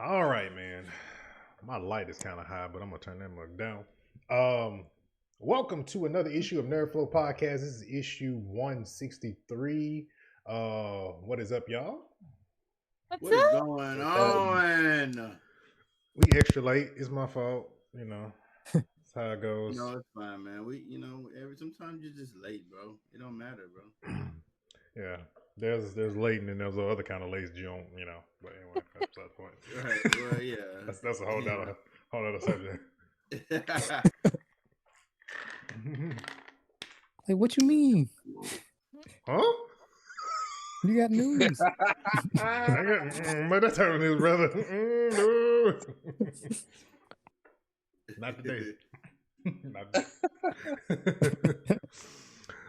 All right, man. My light is kind of high, but I'm gonna turn that mug down. Um, Welcome to another issue of Nerdflow Podcast. This is issue 163. What is up, y'all? What's What is up? going on? We extra late. It's my fault. That's how it goes. No, it's fine, man. Sometimes you're just late, bro. It don't matter, bro. Yeah, there's late, and then there's the other kind of late you don't. But anyway, that's the point. Right. Well, yeah. That's a whole other subject. Like, what you mean? Huh? You got news? But that's how it is, brother. No. Not today. Not today.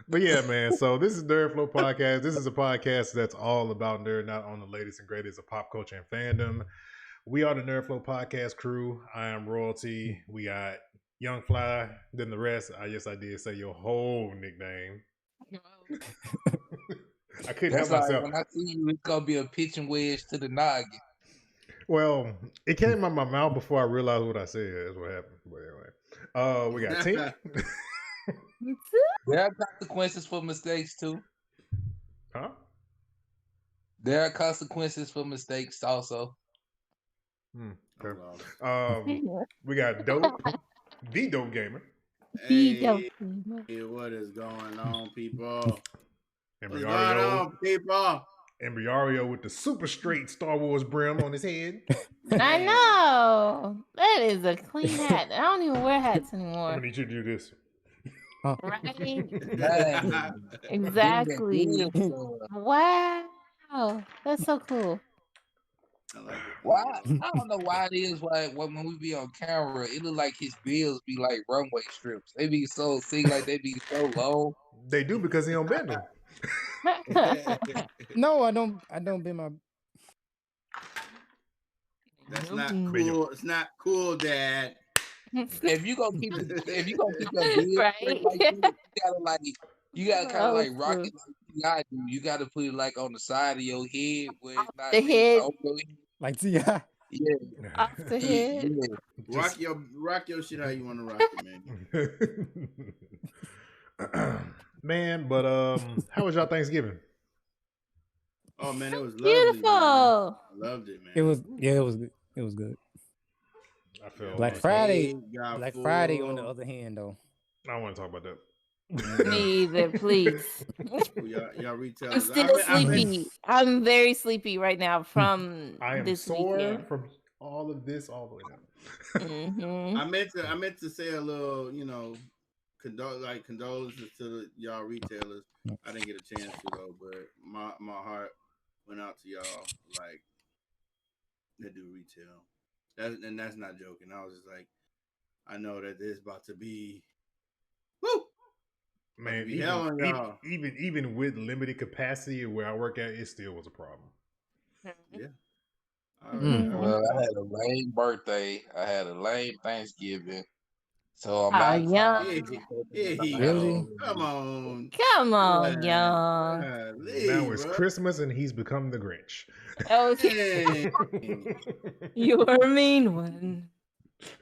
But yeah, man. So this is Nerdflow Podcast. This is a podcast that's all about nerd, not on the latest and greatest of pop culture and fandom. We are the Nerdflow Podcast crew. I am Royalty. We got Young Fly. Then the rest. I did say your whole nickname. I couldn't That's help like myself. when I see you, it's gonna be a pitching wedge to the noggin. Well, it came out my mouth before I realized what I said. That's what happened. But anyway, we got Tink. There are consequences for mistakes too. Huh? There are consequences for mistakes also. Okay. We got Dope, the Dope Gamer. Hey, what is going on, people? What's going on, people? Embryario with the super straight Star Wars brim on his head. I know. That is a clean hat. I don't even wear hats anymore. I'm gonna need you to do this. Right? Exactly. Wow. That's so cool. I like it. Why? I don't know why it is. Why when we be on camera, it look like his bills be like runway strips. They be so like they be so low. They do because he don't bend them. No, I don't bend my. That's not cool. It's not cool, Dad. If you gonna keep your bills Right. straight like you gotta kind of like rock it like do. You gotta put it like on the side of your head where it's not the head. over your head. Like T.I. Yeah. Off the head. Yeah. Rock your shit how you want to rock it, man. Man, but how was y'all Thanksgiving? Oh man, it was lovely. Beautiful. Man. I loved it, man. It was good. It was good. I feel Black like- Friday. Got Black full. Friday, on the other hand, though. I don't want to talk about that. Me either, please. Y'all retailers. I'm still sleepy. I'm very sleepy right now from I am this sore weekend. from all of this all the way down. Mhm. I meant to say a little, condolences to y'all retailers. I didn't get a chance to though, but my heart went out to y'all like that do retail. That's not joking. I was just like, I know that this about to be woo. Man, Be hell on y'all. even with limited capacity where I work at, it still was a problem. Yeah. Well, I had a lame birthday. I had a lame Thanksgiving. So I'm Oh, out. young. Here he Really? go. Come on. Come on, young. Now it's Christmas and he's become the Grinch. Okay. Hey. You're a mean one.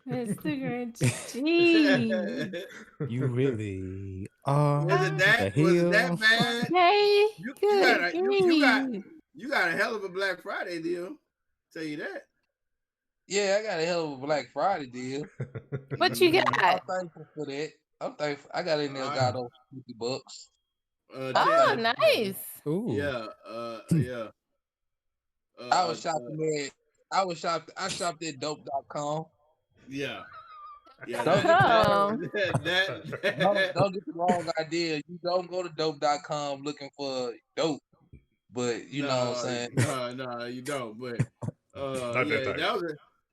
Mr. Grinch. Jeez. You really are. Was it that bad? Hey, You good. got a hell of a Black Friday deal. Tell you that. Yeah, I got a hell of a Black Friday deal. What you I'm got? thankful for that. I'm thankful. I got in there, got over $50. Oh, nice. Ooh. Yeah. Yeah. I was shopping there. I shopped at dope.com. Yeah. Oh. Don't get the wrong idea. You don't go to dope.com looking for dope. But you know what I'm saying? No, you don't. But Not that type.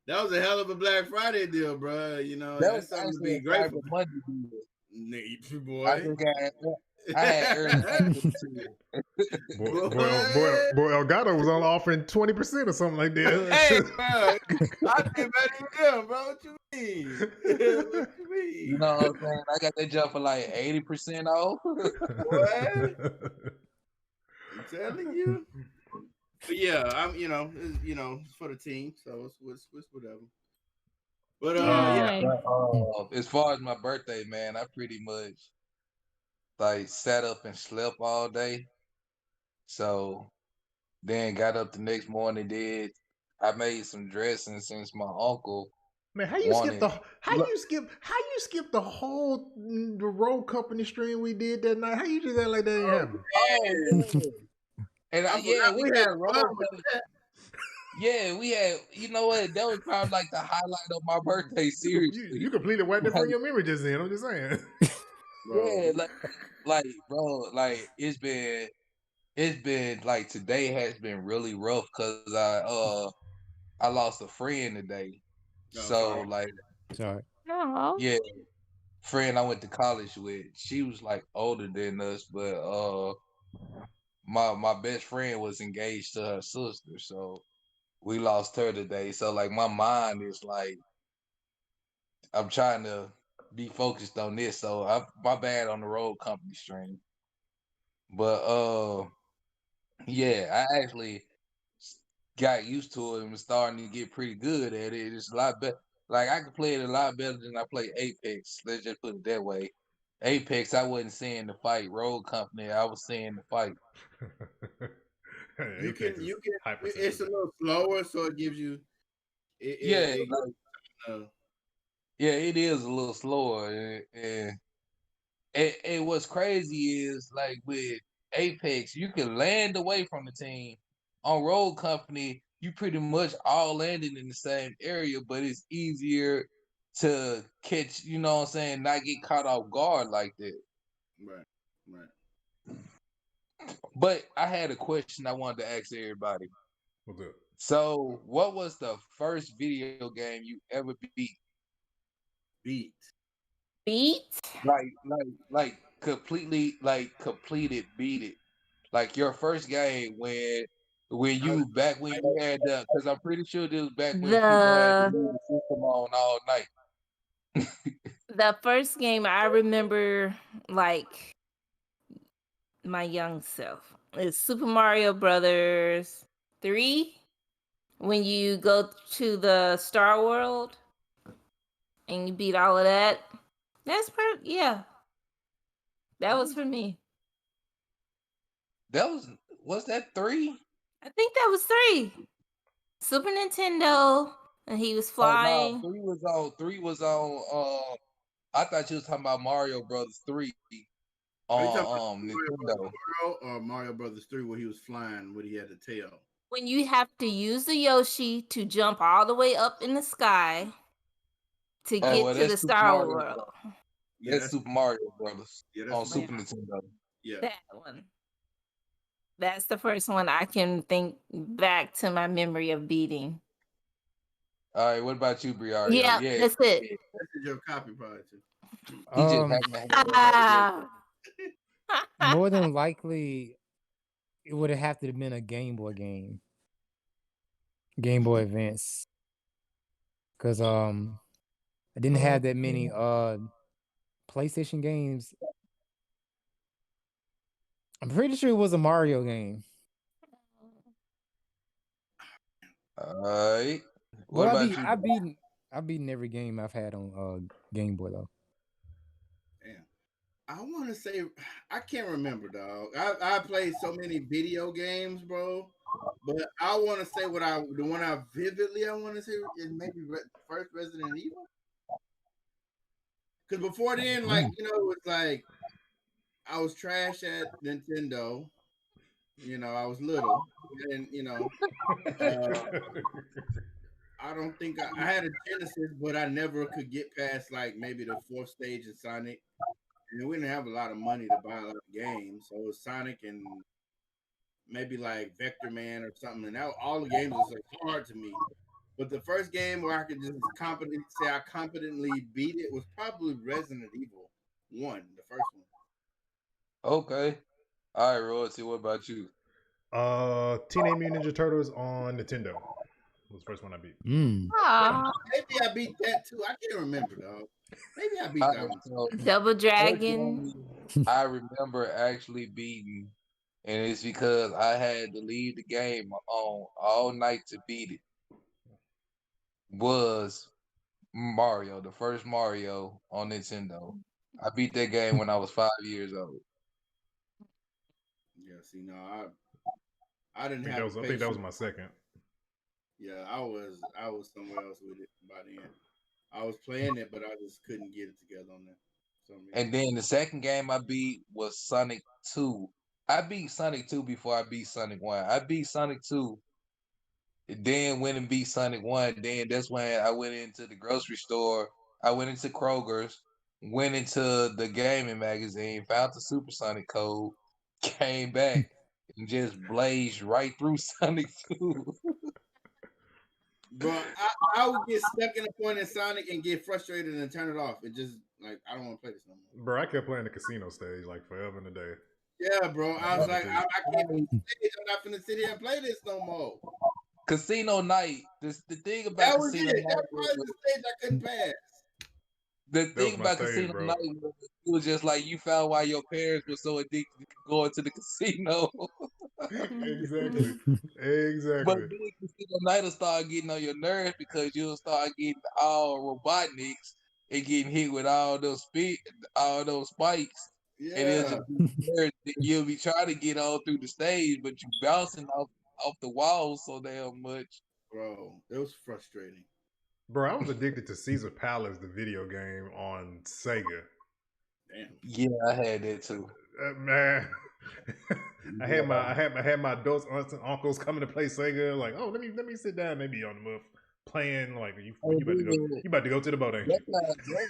that was a hell of a Black Friday deal, bro. That was something to actually be grateful a Monday deal. for, boy. I had early access to it. Boy, Elgato was on offering 20% or something like that. Hey, bro, I did better than them, bro. What you mean? What you mean? You know what I'm saying? I got that jump for like 80% off. What? I'm telling you. But yeah, I'm it's for the team, so it's whatever. But yeah, Nice. As far as my birthday, man, I pretty much like sat up and slept all day. So then got up the next morning. I made some dressing since my uncle Man, how you skip wanted. the whole the road company stream we did that night? How you do that like that ain't happening? Oh yeah, and I yeah, forgot we we had had road. fun with that. Yeah, we had. You know what? That was probably like the highlight of my birthday. Seriously, You completely wiped that like, from your memory just then. I'm just saying. Bro. yeah, like bro, like it's been like today has been really rough because I lost a friend today. No, So sorry. like Sorry. No. yeah, friend I went to college with. She was like older than us, but my best friend was engaged to her sister, so we lost her today. So like my mind is like I'm trying to be focused on this. So my bad on the road company stream. But yeah, I actually got used to it and was starting to get pretty good at it. It's a lot better. Like I could play it a lot better than I play Apex. Let's just put it that way. Apex, I wasn't seeing the fight. Road Company, I was seeing the fight. You Apex is can hyper it's a little slower, so it gives you Yeah, it like uh, yeah, it is a little slower. And what's crazy is like with Apex, you can land away from the team. On Road Company, you pretty much all landing in the same area, but it's easier to catch, you know what I'm saying, not get caught off guard like that. right, right. But I had a question I wanted to ask everybody. What's up? So, what was the first video game you ever beat? Beat. Beat. Like completely like completed, beat it. Like your first game when I was you back when you had the because I'm pretty sure this was back when people had to The leave the system on all night. the first game I remember, like my young self, is Super Mario Brothers 3. When you go to the Star World and you beat all of that. Yeah. That was for me. That was that 3? I think that was 3. Super Nintendo, and he was Oh no, flying. 3 was on I thought you was talking about Mario Brothers 3 Are you talking about on Mario Nintendo. Brothers World or Mario Brothers 3 where he was flying, where he had the tail? When you have to use the Yoshi to jump all the way up in the sky to Oh get well, to that's the Super Star Mario World. Brothers. Yeah, That's Super Mario Brothers that's on Super Super Mario. Nintendo. Yeah. That one. That's the first one I can think back to my memory of beating. All right, what about you, Briario? Yeah, Yeah, that's it. This is your copy probably too. he just Um, happened to have that. more than likely, it would have to have been a Game Boy game, Game Boy Advance, because I didn't have that many PlayStation games. I'm pretty sure it was a Mario game. All right. What Well, about you? I've beaten every game I've had on Game Boy though. Damn. I want to say I can't remember, dog. I played so many video games, bro. But I want to say the one I vividly I want to say is maybe first Resident Evil. Because before then, like it was like I was trash at Nintendo. I was little, and I don't think I had a Genesis, but I never could get past like maybe the fourth stage of Sonic. And we didn't have a lot of money to buy a lot of games, so it was Sonic and maybe like Vector Man or something. And all the games was like hard to me. But the first game where I could just say I competently beat it was probably Resident Evil 1, the first one. Okay. All right, Royalty, what about you? Teenage Mutant Ninja Turtles on Nintendo was the first one I beat. Aw. Maybe I beat that too. I can't remember, dog. Maybe I beat All that right, one. so Double first Dragon. game I remember actually beating and it's because I had to leave the game on all night to beat it. Was Mario, the first Mario on Nintendo. I beat that game when I was 5 years old. Yeah, see, no, I didn't I have think that was patience. my second. Yeah, I was somewhere else with it by then. I was playing it, but I just couldn't get it together on there. For some reason. And then the second game I beat was Sonic 2. I beat Sonic 2 before I beat Sonic 1. I beat Sonic 2, then went and beat Sonic 1. Then that's when I went into the grocery store. I went into Kroger's, went into the gaming magazine, found the Supersonic code, came back, and just blazed right through Sonic 2. Bro, I would get stuck in a point in Sonic and get frustrated and turn it off. It just like I don't want to play this no more. Bro, I kept playing the casino stage like forever and a day. Yeah, bro. I was like, I can't beat the stage. I'm not finna sit here and play this no more. Casino Night. The thing about That was Casino it. Night That was the stage I couldn't pass. the That thing was my about stage, Casino bro. Night was it was just like you found why your parents were so addicted to going to the casino. Exactly. But Exactly. then Casino Night will start getting on your nerves because you'll start getting all Robotniks and getting hit with all those spikes. And it'll Yeah, just be nerves that you'll be trying to get all through the stage, but you bouncing off the walls so damn much. bro. It was frustrating. Bro, I was addicted to Caesar Palace, the video game on Sega. Damn. Yeah, I had that too. Man, I had my adults, aunts, and uncles coming to play Sega. Like, oh, let me sit down, maybe on the month playing. Like, you about to go to the boat, ain't That's you? not great.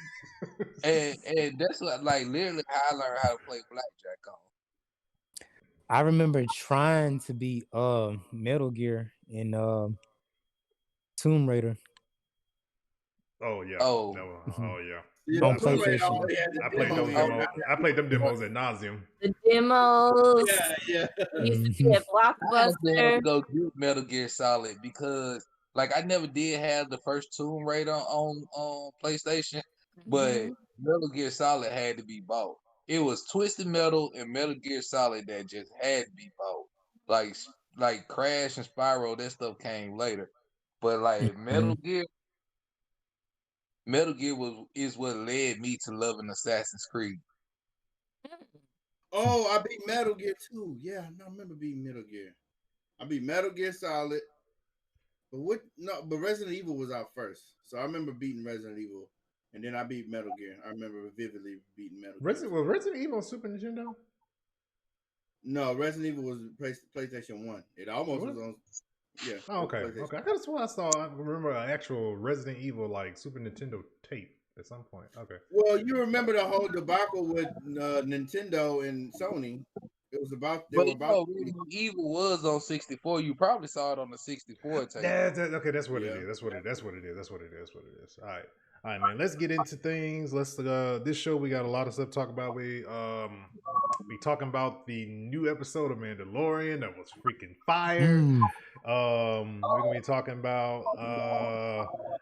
And that's what, like, literally how I learned how to play blackjack on. I remember trying to beat Metal Gear in Tomb Raider. Oh yeah. Oh. Oh yeah. Yeah, On Tomb Raider PlayStation. already had the I played demo those in. demos. I played them demos at nauseum. The demos. Yeah. Used to be at I had to Blockbuster. go get Metal Gear Solid because, like, I never did have the first Tomb Raider on PlayStation, but Mhm. Metal Gear Solid had to be bought. It was Twisted Metal and Metal Gear Solid that just had to be bought. Like Crash and Spyro, that stuff came later. But like Metal Gear is what led me to loving Assassin's Creed. Oh, I beat Metal Gear too. Yeah, I remember beating Metal Gear. I beat Metal Gear Solid. But Resident Evil was out first. So I remember beating Resident Evil. And then I beat Metal Gear. I remember vividly beating Metal Gear. Was Resident Evil on Super Nintendo? No, Resident Evil was PlayStation 1. It almost was on. Yeah. Oh, okay. Okay. I could have sworn I remember an actual Resident Evil like Super Nintendo tape at some point. Okay. Well, you remember the whole debacle with Nintendo and Sony. It was about Resident Evil was on 64. You probably saw it on the 64 tape. Okay, that's what it is. That's what it is. All right, man. Let's get into things. This show we got a lot of stuff to talk about. We talking about the new episode of Mandalorian that was freaking fire. We're gonna be talking about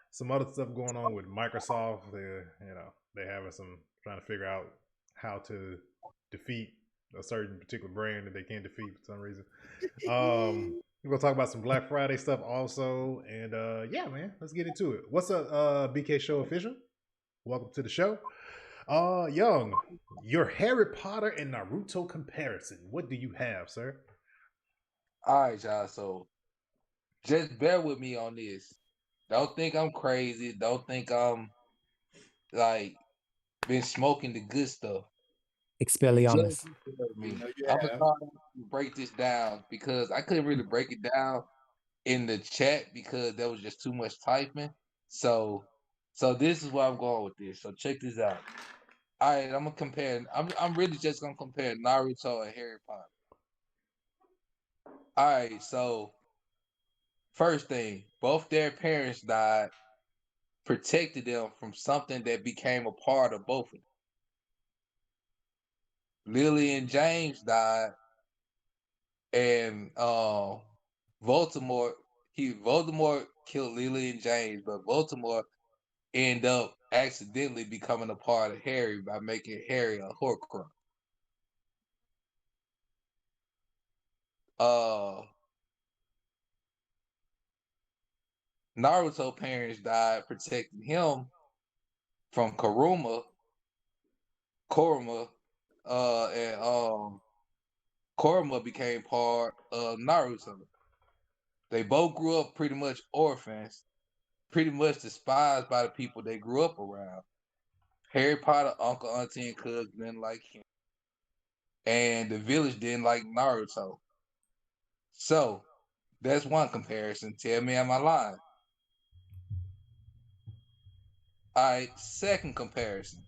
some other stuff going on with Microsoft. They having some trying to figure out how to defeat a certain particular brand that they can't defeat for some reason. We're gonna talk about some Black Friday stuff also, and yeah, man, let's get into it. What's up, BK Show official? Welcome to the show. Young, your Harry Potter and Naruto comparison. What do you have, sir? All right, y'all. So just bear with me on this. Don't think I'm crazy. Don't think I'm like been smoking the good stuff. Expelliarmus. Just bear with me. You I'm have. gonna try to break this down because I couldn't really break it down in the chat because there was just too much typing. So this is where I'm going with this. So check this out. All right, I'm gonna compare. I'm really just gonna compare Naruto and Harry Potter. All right, so first thing, both their parents died, protected them from something that became a part of both of them. Lily and James died, and Voldemort killed Lily and James, but Voldemort ended up accidentally becoming a part of Harry by making Harry a Horcrux. Naruto parents died protecting him from Kuruma, and Kuruma became part of Naruto. They both grew up pretty much orphans, pretty much despised by the people they grew up around. Harry Potter, uncle, auntie, and cousin didn't like him. And the village didn't like Naruto. So, that's one comparison. Tell me, am I lying? All right, second comparison.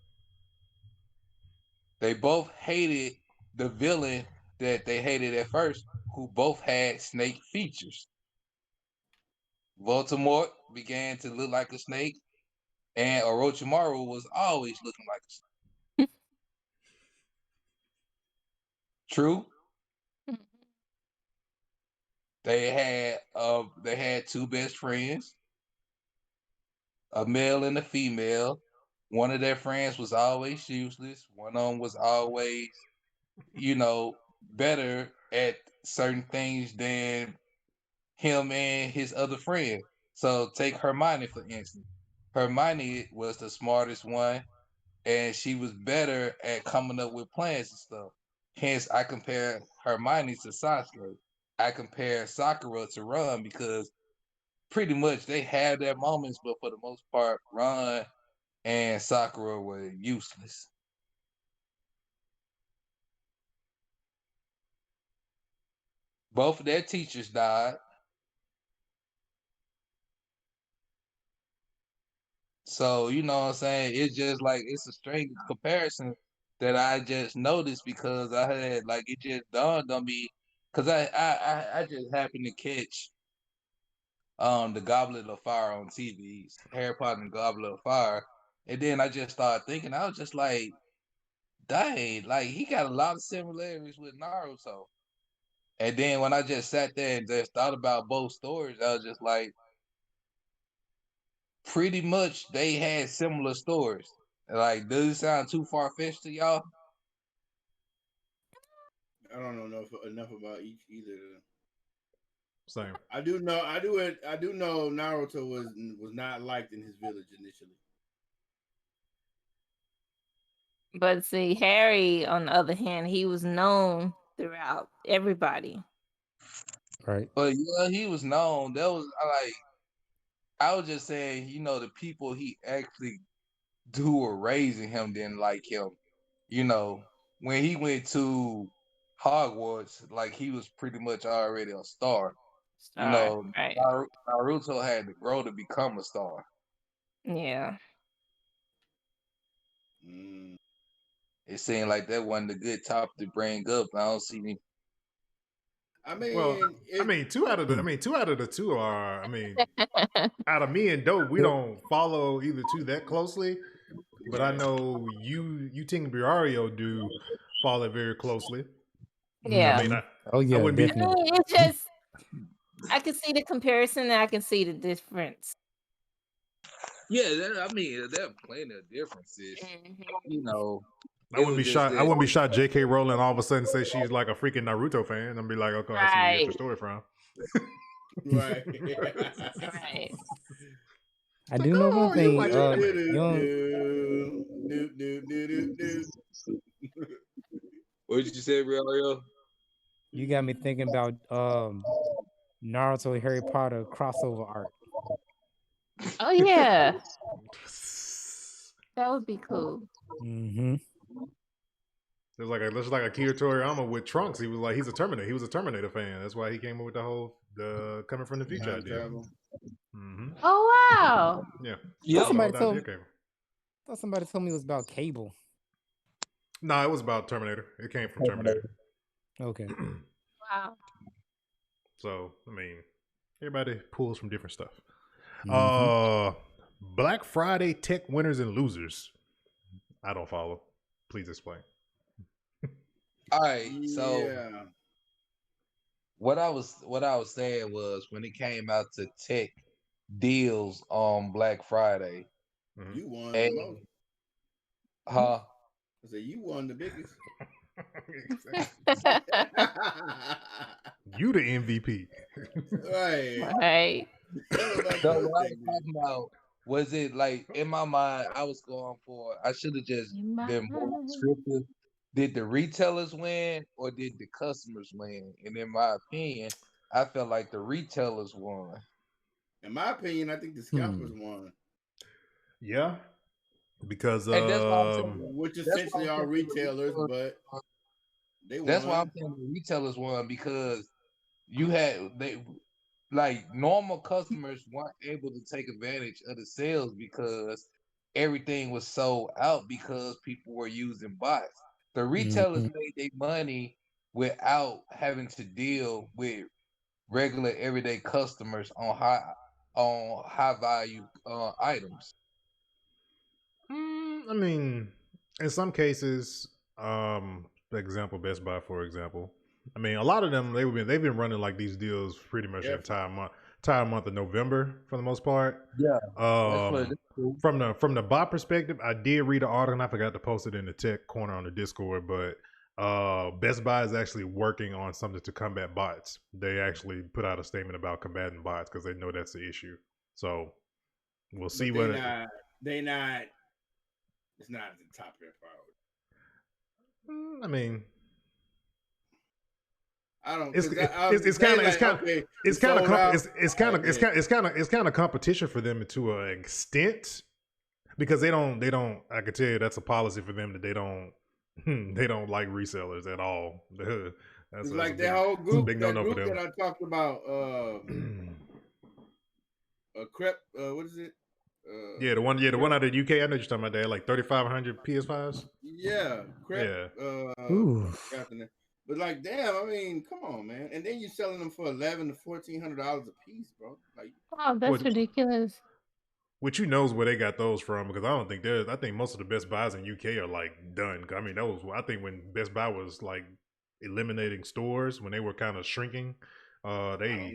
They both hated the villain that they hated at first, who both had snake features. Voldemort began to look like a snake, and Orochimaru was always looking like a snake. True. They had two best friends, a male and a female. One of their friends was always useless. One of them was always, better at certain things than him and his other friend. So take Hermione, for instance. Hermione was the smartest one, and she was better at coming up with plans and stuff. Hence, I compare Hermione to Sasuke. I compare Sakura to Ron because pretty much they had their moments, but for the most part, Ron and Sakura were useless. Both of their teachers died. So, you know what I'm saying? It's just like, it's a strange comparison that I just noticed because I had, it just dawned on me because I just happened to catch the Goblet of Fire on TV, Harry Potter and Goblet of Fire. And then I just started thinking, I was just like, dang, he got a lot of similarities with Naruto. And then when I just sat there and just thought about both stories, I was just like, pretty much they had similar stories. Does it sound too far-fetched to y'all? I don't know enough about either. Same. I do know Naruto was not liked in his village initially. But see, Harry, on the other hand, he was known throughout everybody. Right. But yeah, he was known. That was I was just saying, the people he actually who were raising him didn't like him. When he went to Hogwarts, he was pretty much already a star. Right. Naruto had to grow to become a star. Yeah. It seemed like that wasn't a good topic to bring up. I don't see any. Two out of the two are. Out of me and Dope, we don't follow either two that closely, but I know you Ting Birario do follow it very closely. Yeah. I wouldn't definitely. It's just I can see the comparison and I can see the difference. Yeah, there are plenty of differences. I wouldn't be shocked. J.K. Rowling all of a sudden say she's like a freaking Naruto fan. I'm be like, okay, I see where you get your story from. Right. Right. I do know one thing. What did you say, Rio? You got me thinking about Naruto and Harry Potter crossover art. Oh yeah. That would be cool. Mm-hmm. There's like a Akira Toriyama with Trunks. He was like, he's a Terminator. He was a Terminator fan. That's why he came up with the coming from the future idea. Mm-hmm. Oh wow. Yeah. Somebody told me it was about Cable. No, it was about Terminator. It came from Terminator. Okay. Wow. So everybody pulls from different stuff. Mm-hmm. Black Friday tech winners and losers. I don't follow. Please explain. All right, so what I was saying was when it came out to tech deals on Black Friday, you won the most. Huh? I said you won the biggest. You the MVP. Right. Right. So what I was talking about was it like in my mind I was going for I should have just been more descriptive. Did the retailers win or did the customers win? And in my opinion, I felt like the retailers won. In my opinion, I think the scalpers won. Yeah. Because And that's why I'm saying which essentially are retailers, but they won. That's why I'm saying the retailers won because like normal customers weren't able to take advantage of the sales because everything was sold out because people were using bots. The retailers made their money without having to deal with regular everyday customers on high value items. I mean, in some cases, for example, Best Buy, for example. I mean, a lot of them they've been running like these deals pretty much the entire month of November for the most part. Yeah. From the bot perspective, I did read an article and I forgot to post it in the tech corner on the Discord, but Best Buy is actually working on something to combat bots. They actually put out a statement about combating bots because they know that's the issue. So we'll see what it's not at the top of their priority. I mean, I don't. It's kind of competition for them to an extent because they don't. I can tell you that's a policy for them that they don't like resellers at all. That's like that whole group. Big no for them. That I talked about. What is it? The one out of the UK. I know you're talking about that, like 3,500 PS5s. Yeah, Crep, but like, damn, I mean, come on, man. And then you're selling them for $1,100 to $1,400 a piece, bro. Like, oh, that's ridiculous. Which knows where they got those from? Because I don't think I think most of the Best Buys in UK are like done. I mean, I think when Best Buy was like eliminating stores when they were kind of shrinking, they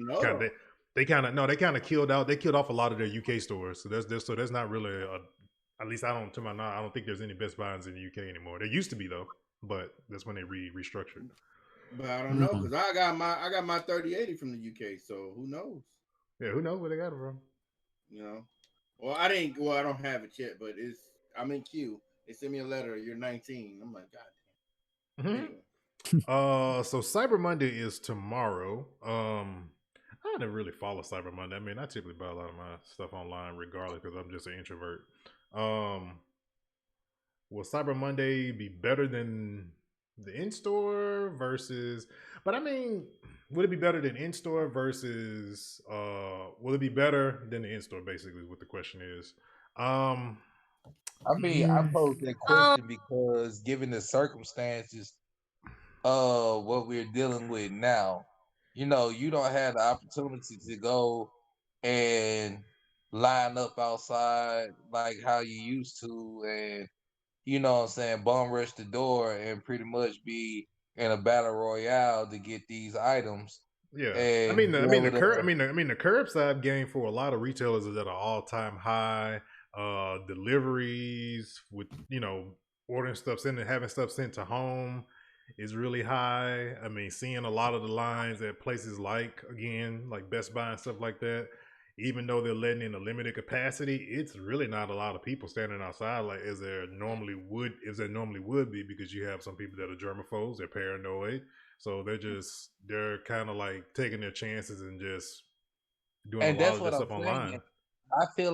kind of killed off a lot of their UK stores. So there's not really at least I don't think there's any Best Buys in the UK anymore. There used to be though, but that's when they restructured. But I don't know because I got my 3080 from the UK, so who knows? Yeah, who knows where they got it from? You know, well I don't have it yet, but I'm in queue. They sent me a letter. You're 19. I'm like, God damn. Anyway. So Cyber Monday is tomorrow. I didn't really follow Cyber Monday. I mean, I typically buy a lot of my stuff online regardless because I'm just an introvert. Will Cyber Monday be better than the in-store versus... But I mean, would it be better than in-store versus... will it be better than the in-store, basically, is what the question is. I mean, I posed that question because given the circumstances of what we're dealing with now, you know, you don't have the opportunity to go and line up outside like how you used to and, you know what I'm saying, bum rush the door and pretty much be in a battle royale to get these items. Yeah. I mean the curbside game for a lot of retailers is at an all-time high. Deliveries with, you know, ordering stuff and having stuff sent to home is really high. I mean, seeing a lot of the lines at places like Best Buy and stuff like that, even though they're letting in a limited capacity, it's really not a lot of people standing outside like as there normally would be, because you have some people that are germaphobes, they're paranoid, so they're kind of like taking their chances and just doing a lot of this stuff online. I feel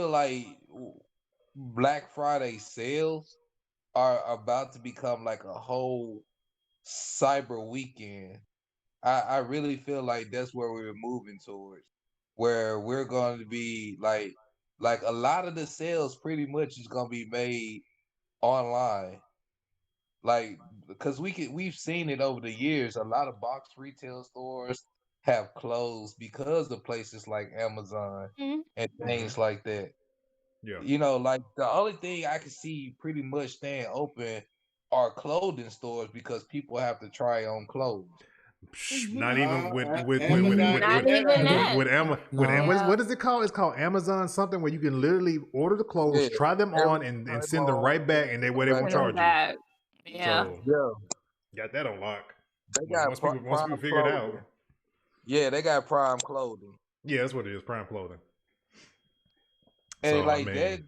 like Black Friday sales are about to become like a whole cyber weekend. I really feel like that's where we're moving towards, where we're going to be like a lot of the sales pretty much is going to be made online. Like, because we've seen it over the years. A lot of box retail stores have closed because of places like Amazon and things like that. Yeah. You know, like the only thing I can see pretty much staying open are clothing stores because people have to try on clothes. Not even with what is it called? It's called Amazon something where you can literally order the clothes, try them on, and send them right back, and they won't charge you. Yeah. So, Got that on lock. They got Once people figure it out. Yeah, they got Prime clothing. Yeah, that's what it is. Prime clothing. And So, like that's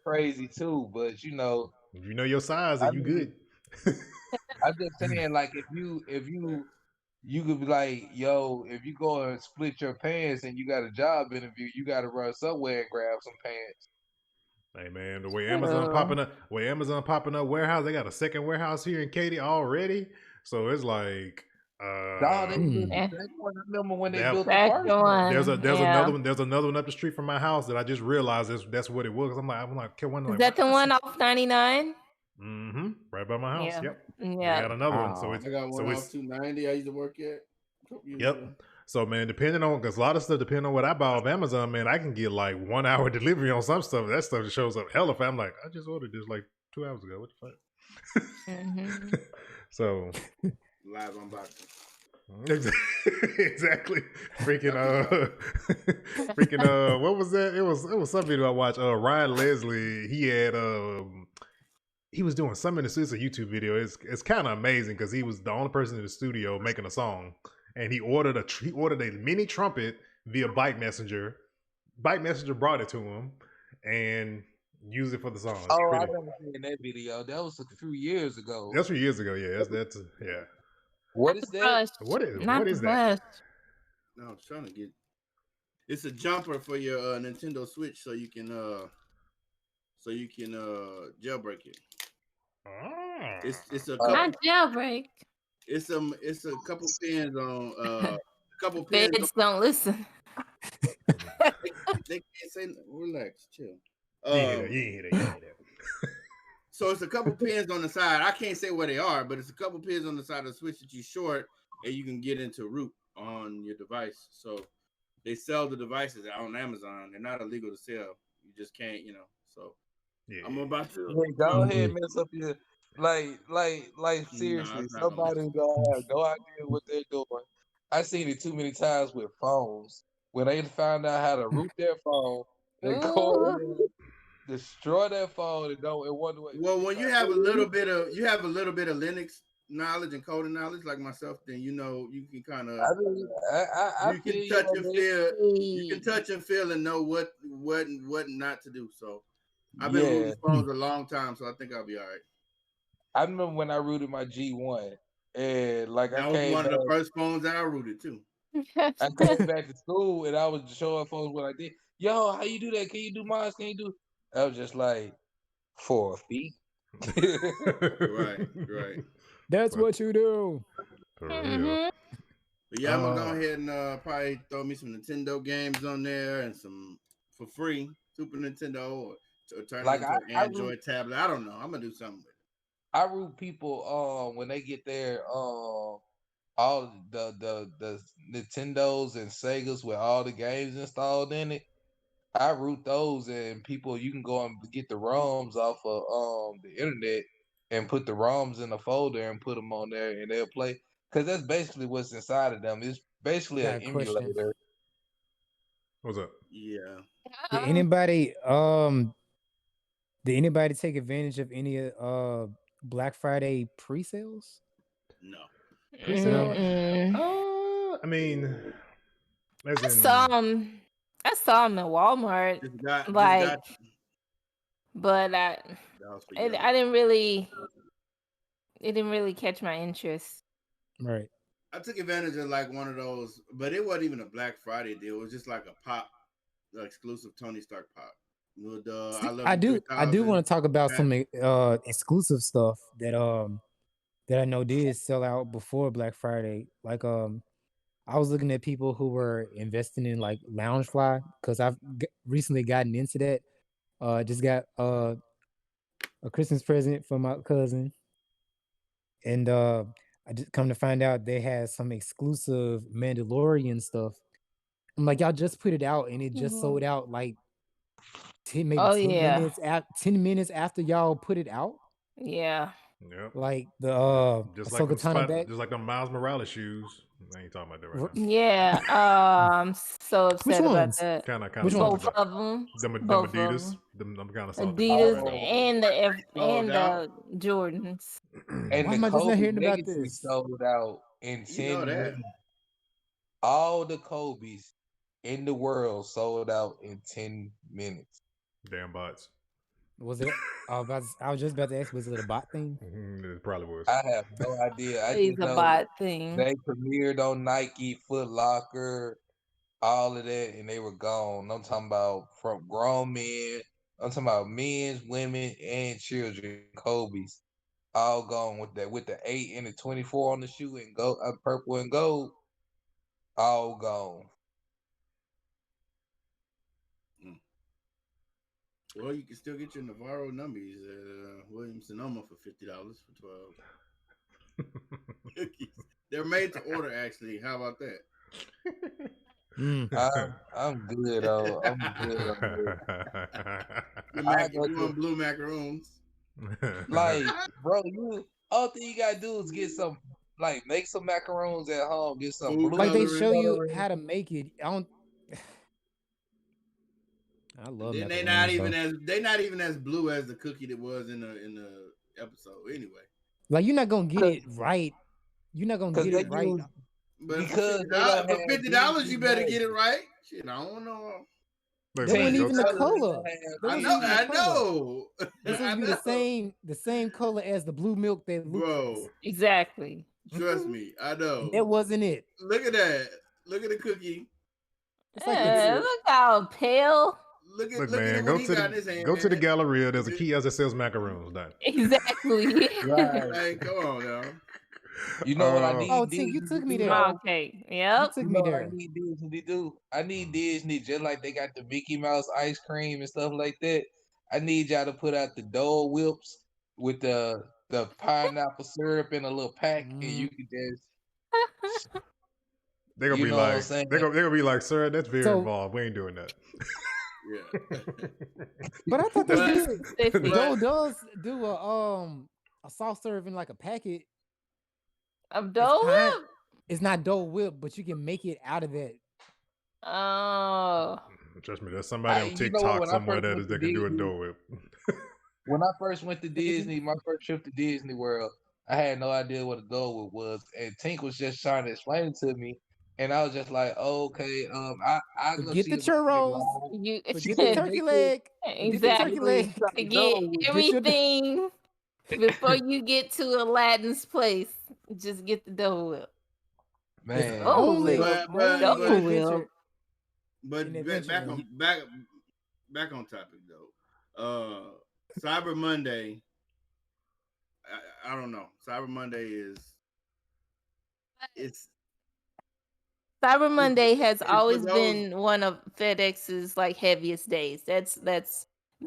crazy too. But you know your size and you good. I'm just saying, like if you could be like, yo, if you go and split your pants and you got a job interview, you got to run somewhere and grab some pants. Hey man, the way Amazon popping up warehouse, they got a second warehouse here in Katy already. So it's like I remember when they built the first one. There's another one. There's another one up the street from my house that I just realized that's what it was. I'm like, okay, is that the one off 99? Mm-hmm. Right by my house. Yeah. Yep. Yeah. We got another one. So I got one off 290. I used to work at. Yep. So man, depending on because a lot of stuff depending on what I buy off Amazon, man, I can get like 1 hour delivery on some stuff. That stuff just shows up hella fast. I'm like, I just ordered this like 2 hours ago. What the fuck? Mm-hmm. So live unboxing. Exactly. Freaking what was that? It was some video I watched. Ryan Leslie, he was doing something in the YouTube video. It's kind of amazing because he was the only person in the studio making a song, and he ordered a mini trumpet via Bike Messenger. Bike Messenger brought it to him and used it for the song. I remember seeing that video. That was a few years ago. That's a few years ago. Yeah, that's yeah. What is that? What is that? No, I was trying to get. It's a jumper for your Nintendo Switch, so you can jailbreak it. Ah. It's a not jailbreak. It's a couple pins on a couple pins. Feds don't listen. They can't say relax, chill. You ain't hear that. So it's a couple pins on the side. I can't say where they are, but it's a couple pins on the side of the Switch that you short, and you can get into root on your device. So they sell the devices on Amazon. They're not illegal to sell. You just can't, So yeah. I'm about to go ahead, mess up your like seriously. Somebody's gonna have no idea what they're doing. I seen it too many times with phones. When they found out how to root their phone, they go in, destroy their phone and wonder what. Well, when you have a little bit of Linux knowledge and coding knowledge like myself, then you can kind of you can touch and feel. You can touch and feel and know what not to do. So I've been rooting phones a long time, so I think I'll be all right. I remember when I rooted my G1, and that was one of the first phones that I rooted too. I came back to school and I was showing folks what I did. Yo, how you do that? Can you do mine? Can you do? I was just like 4 feet. Right. That's what you do. Mm-hmm. But yeah, I'm gonna go ahead and probably throw me some Nintendo games on there and some for free Super Nintendo or turn it into an Android tablet. I don't know. I'm gonna do something with it. I root people when they get their all the Nintendos and Segas with all the games installed in it. I root those, and people, you can go and get the ROMs off of the internet and put the ROMs in a folder and put them on there, and they'll play. Because that's basically what's inside of them. It's basically an emulator. What's up? Yeah. Did anybody take advantage of any Black Friday pre-sales? No. I mean, I saw them at Walmart, but I didn't really. It didn't really catch my interest. Right. I took advantage of like one of those, but it wasn't even a Black Friday deal. It was just like a pop, exclusive Tony Stark pop. I do want to talk about some exclusive stuff that I know did sell out before Black Friday. Like I was looking at people who were investing in like Loungefly because I've recently gotten into that. Just got a Christmas present from my cousin, and I just come to find out they had some exclusive Mandalorian stuff. I'm like, y'all just put it out and it just sold out like 10 minutes after y'all put it out. Yeah. Yep. Like the just like the Miles Morales shoes. I ain't talking about that right now. Yeah. I'm so upset about that. Kind of. Both of them. Them Adidas. Them kind of Adidas and the Jordans. And Why the am I just not Kobe hearing about Legacy this? sold out in You know 10 that. minutes. All the Kobe's in the world sold out in 10 minutes. Damn bots. Was it? I was just about to ask. Was it a bot thing? It probably was. I have no idea. I It's just a know bot thing. they premiered on Nike, Foot Locker, all of that, and they were gone. I'm talking about from grown men. I'm talking about men's, women, and children. Kobe's all gone with the 8 and the 24 on the shoe and gold, purple and gold, all gone. Well, you can still get your Navarro numbies at Williams Sonoma for $50 for 12 cookies. They're made to order, actually. How about that? I'm good. I'm good. You want blue macaroons? Like, bro, all thing you gotta do is get some, like, make some macarons at home. Get some Food blue. Like they coloring. show you how to make it. I love Then macarons, they're not even as blue as the cookie that was in the episode. Anyway, like you're not gonna get it right. You're not gonna get it right. But Because for $50, you better get it right. Shit, I don't know. That wasn't even the color. I know. This would be the same color as the blue milk that Luke Bro. Exactly. Trust me, I know. That wasn't it. Look at that. Look at the cookie. It's like Look how pale. Look man, at go what he to got in his the hand. go to the Galleria. There's a kiosk that sells macaroons. Done. Exactly. Right. Hey, come on now. You know what I need? Oh, T, you took me there. Okay. Yep. You took You me know what there. I need Disney to do? I need Disney, just like they got the Mickey Mouse ice cream and stuff like that. I need y'all to put out the Dole Whips with the pineapple syrup in a little pack, and you can just. They're gonna You be know what I'm like, saying? they're gonna be like, sir, that's very So- involved. We ain't doing that. Yeah. But I thought they did. But- Dole does do a soft serve in like a packet. Of Dole Whip? It's not Dole Whip, but you can make it out of that. Oh. Trust me, there's somebody on You know what, TikTok when I somewhere first that went that to can do a Disney- Dole Whip. When I first went to Disney, my first trip to Disney World, I had no idea what a Dole Whip was, and Tink was just trying to explain it to me, and I was just like, oh, "Okay, I go Forget see the if I can get churros. along." You Forget the turkey leg. Forget the turkey exactly. leg. Forget Dole Whip. Get your- everything before you get to Aladdin's place. Just get the Dole Whip. Man, Only, But- only but- an adventure. But In adventure, back on topic though. Cyber Monday. I don't know. Cyber Monday it's Cyber Monday has for always those- been one of FedEx's like heaviest days. That's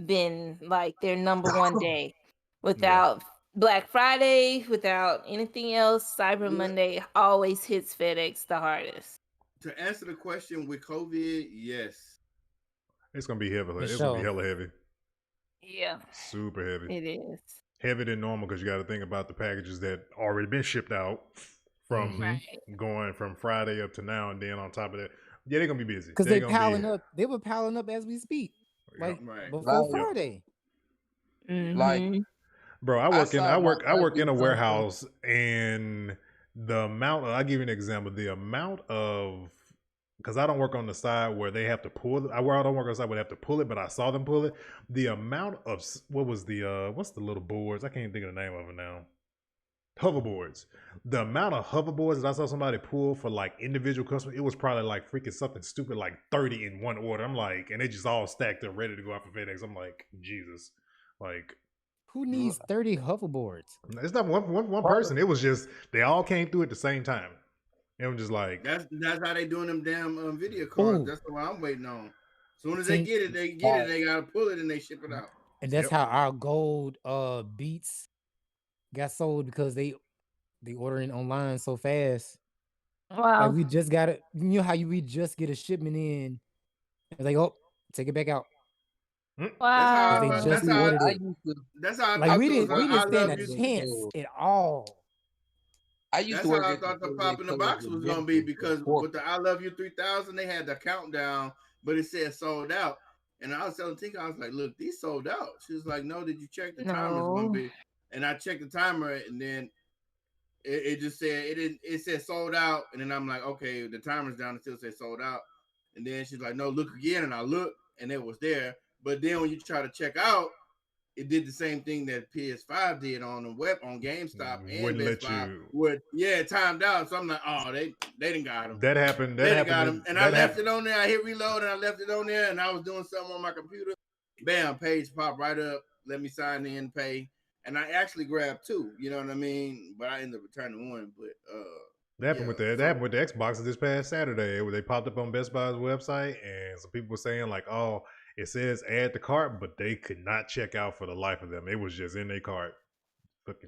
been like their number one day. Without Black Friday, without anything else, Cyber Yeah. Monday always hits FedEx the hardest. to answer the question with COVID. Yes, It's gonna be heavy. For It's gonna be sure. hella heavy. Yeah, Super heavy. it is. Heavier than normal because you got to think about the packages that already been shipped out from Mhm. Right. going from Friday up to now, and then on top of that, yeah, they're gonna be busy Because They're they gonna piling be, up. They were piling up as we speak. Like right. before Right. Friday. Like, Mhm. Bro, I I work in saw I my work I work in a cousin warehouse, and the amount I'll give you an example. The amount of, because I don't work on the side where they have to pull it. I don't work on the side where they have to pull it, but I saw them pull it. The amount of what was the what's the little boards? I can't think of the name of it now. Hoverboards. The amount of hoverboards that I saw somebody pull for like individual customers, it was probably like freaking something stupid like 30 in one order. I'm like, and they just all stacked up ready to go out for FedEx. I'm like, Jesus. Like, Who needs 30 hoverboards? it's not one person. It was just they all came through at the same time. It was just like That's how they doing them damn video cards. Ooh. That's what I'm waiting on. As soon as they Tink- get it, they gotta pull it and they ship it out. And that's Yep. how our gold beats got sold because they ordering online so fast. Wow. Like we just got it. You know how we just get a shipment in. It's like, oh, take it back out. Wow. They That's just how ordered I it. used to, That's how I Like thought we those- didn't I stand love a you- chance at all. I used That's to work how I at thought the Chipotle pop in the Colors box was in gonna be Memphis because before. with the I Love You 3000, they had the countdown, but it said sold out. And I was telling Tinka, I was like, "Look, these sold out." She was like, "No, did you check the time? It's gonna No. be." and I checked the timer, and then it just said it said sold out, and then I'm like, okay, the timer's down, it still says sold out, and then she's like, no, look again, and I looked, and it was there, but then when you try to check out, it did the same thing that PS5 did on the web on GameStop and Wouldn't Best let Buy. you. It timed out, so I'm like, oh, they didn't got him. That happened. They didn't got him, and I left it on there. I hit reload, and I left it on there, and I was doing something on my computer. Bam, page popped right up. Let me sign in, pay. And I actually grabbed 2, you know what I mean? But I ended up returning 1. But that happened with that happened with the Xboxes this past Saturday. They popped up on Best Buy's website, and some people were saying like, "Oh, it says add to cart," but they could not check out for the life of them. It was just in their cart.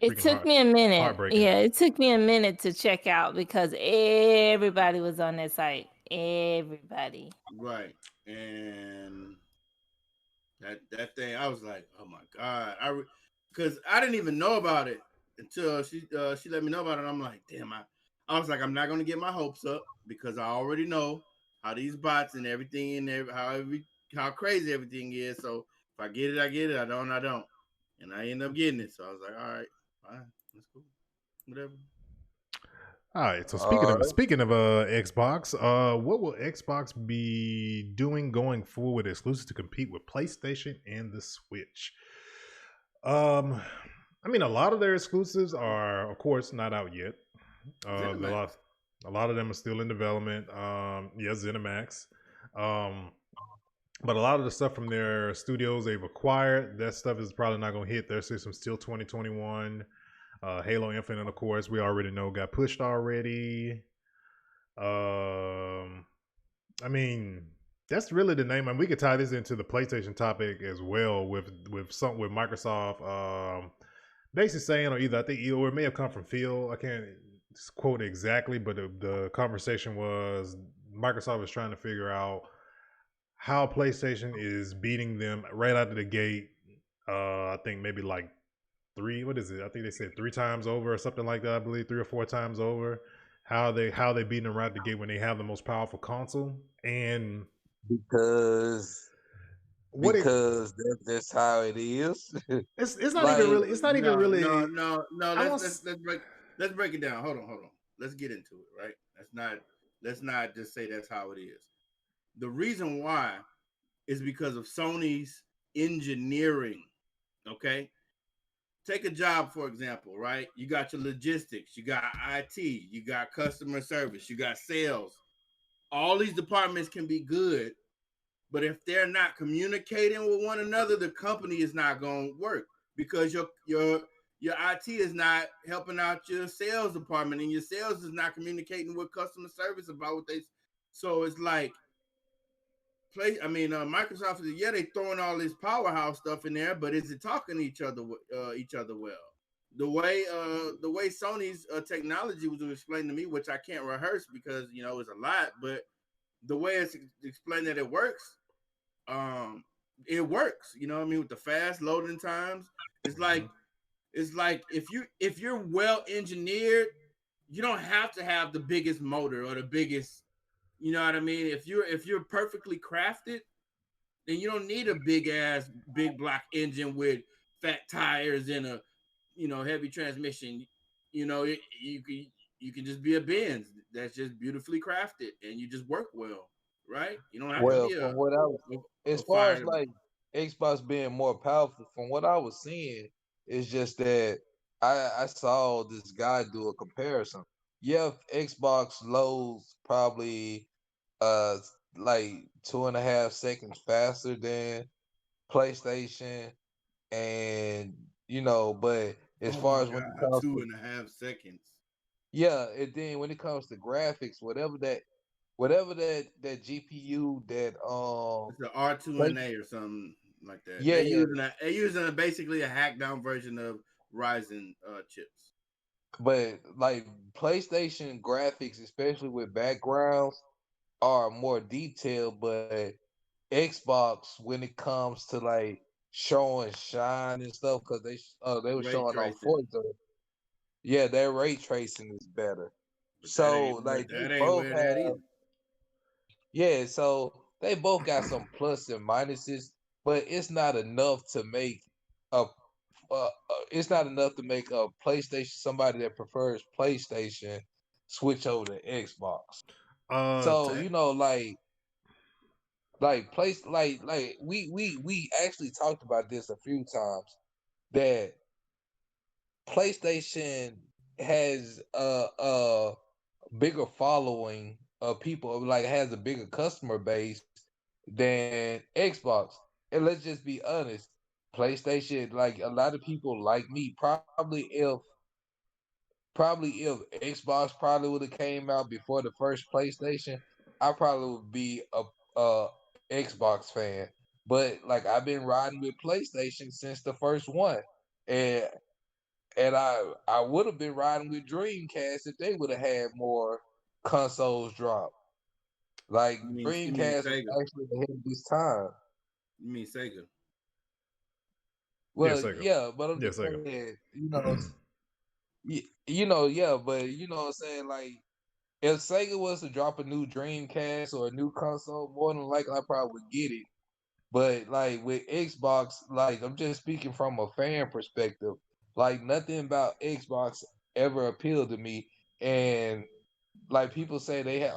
It took me a minute. Yeah, it took me a minute to check out because everybody was on that site. Everybody. Right, and that thing, I was like, oh my god, because I didn't even know about it until she let me know about it. And I'm like, damn, I was like, I'm not gonna get my hopes up because I already know how these bots and everything and how crazy everything is. So if I get it, I get it. I don't, and I end up getting it. So I was like, all right, fine, that's cool, whatever. All right. So speaking of Xbox, what will Xbox be doing going forward exclusive to compete with PlayStation and the Switch? I mean, a lot of their exclusives are, of course, not out yet. A lot of them are still in development. ZeniMax. But a lot of the stuff from their studios they've acquired, that stuff is probably not going to hit their systems till 2021. Halo Infinite, of course, we already know got pushed already. I mean, that's really the name. And we could tie this into the PlayStation topic as well with Microsoft. Basically saying, or either I think or it may have come from Phil. I can't quote exactly, but the conversation was Microsoft is trying to figure out how PlayStation is beating them right out of the gate. I think maybe like 3. What is it? I think they said 3 times over or something like that. I believe 3 or 4 times over. How they beating them right out the gate when they have the most powerful console, and because that's how it is. It's not like, even really. It's not even really. No. Let's break it down. Hold on. Let's get into it. Right. Let's not just say that's how it is. The reason why is because of Sony's engineering. Okay. Take a job, for example, right? You got your logistics, you got IT, you got customer service, you got sales. All these departments can be good, but if they're not communicating with one another, the company is not going to work because your IT is not helping out your sales department, and your sales is not communicating with customer service about what they. So it's like Microsoft is they throwing all this powerhouse stuff in there, but is it talking to each other well? The way Sony's technology was explained to me, which I can't rehearse because it's a lot, but the way it's explained that it works, it works. You know what I mean, with the fast loading times, it's like if you're well engineered, you don't have to have the biggest motor or the biggest. You know what I mean? If you're perfectly crafted, then you don't need a big block engine with fat tires and a heavy transmission. You can just be a Benz that's just beautifully crafted and you just work well, right? You don't have to be from what as far as like Xbox being more powerful, from what I was seeing, it's just that I saw this guy do a comparison. Yeah, Xbox loads probably like 2.5 seconds faster than PlayStation, and but as far as when it comes 2.5 seconds, and then when it comes to graphics, whatever that GPU that it's the R2NA or something like that. They're using basically a hacked down version of Ryzen chips. But like PlayStation graphics, especially with backgrounds, are more detailed, but Xbox, when it comes to like showing shine and stuff, because they were showing on Forza, their ray tracing is better. But so like they both have, so they both got some plus and minuses, but it's not enough to make a it's not enough to make a PlayStation somebody that prefers PlayStation switch over to Xbox. So we actually talked about this a few times that PlayStation has a bigger following of people, like has a bigger customer base than Xbox. And let's just be honest, PlayStation, like a lot of people like me, probably if Xbox probably would have came out before the first PlayStation, I probably would be a Xbox fan. But like I've been riding with PlayStation since the first one, and I would have been riding with Dreamcast if they would have had more consoles drop. Like You mean Dreamcast was Sega? actually ahead of this time. You mean Sega? Well, Sega. yeah, but I'm Yeah, just Sega. saying, but you know what I'm saying, like if Sega was to drop a new Dreamcast or a new console, more than likely I probably would get it. But like with Xbox, like I'm just speaking from a fan perspective. Like nothing about Xbox ever appealed to me. And like people say they have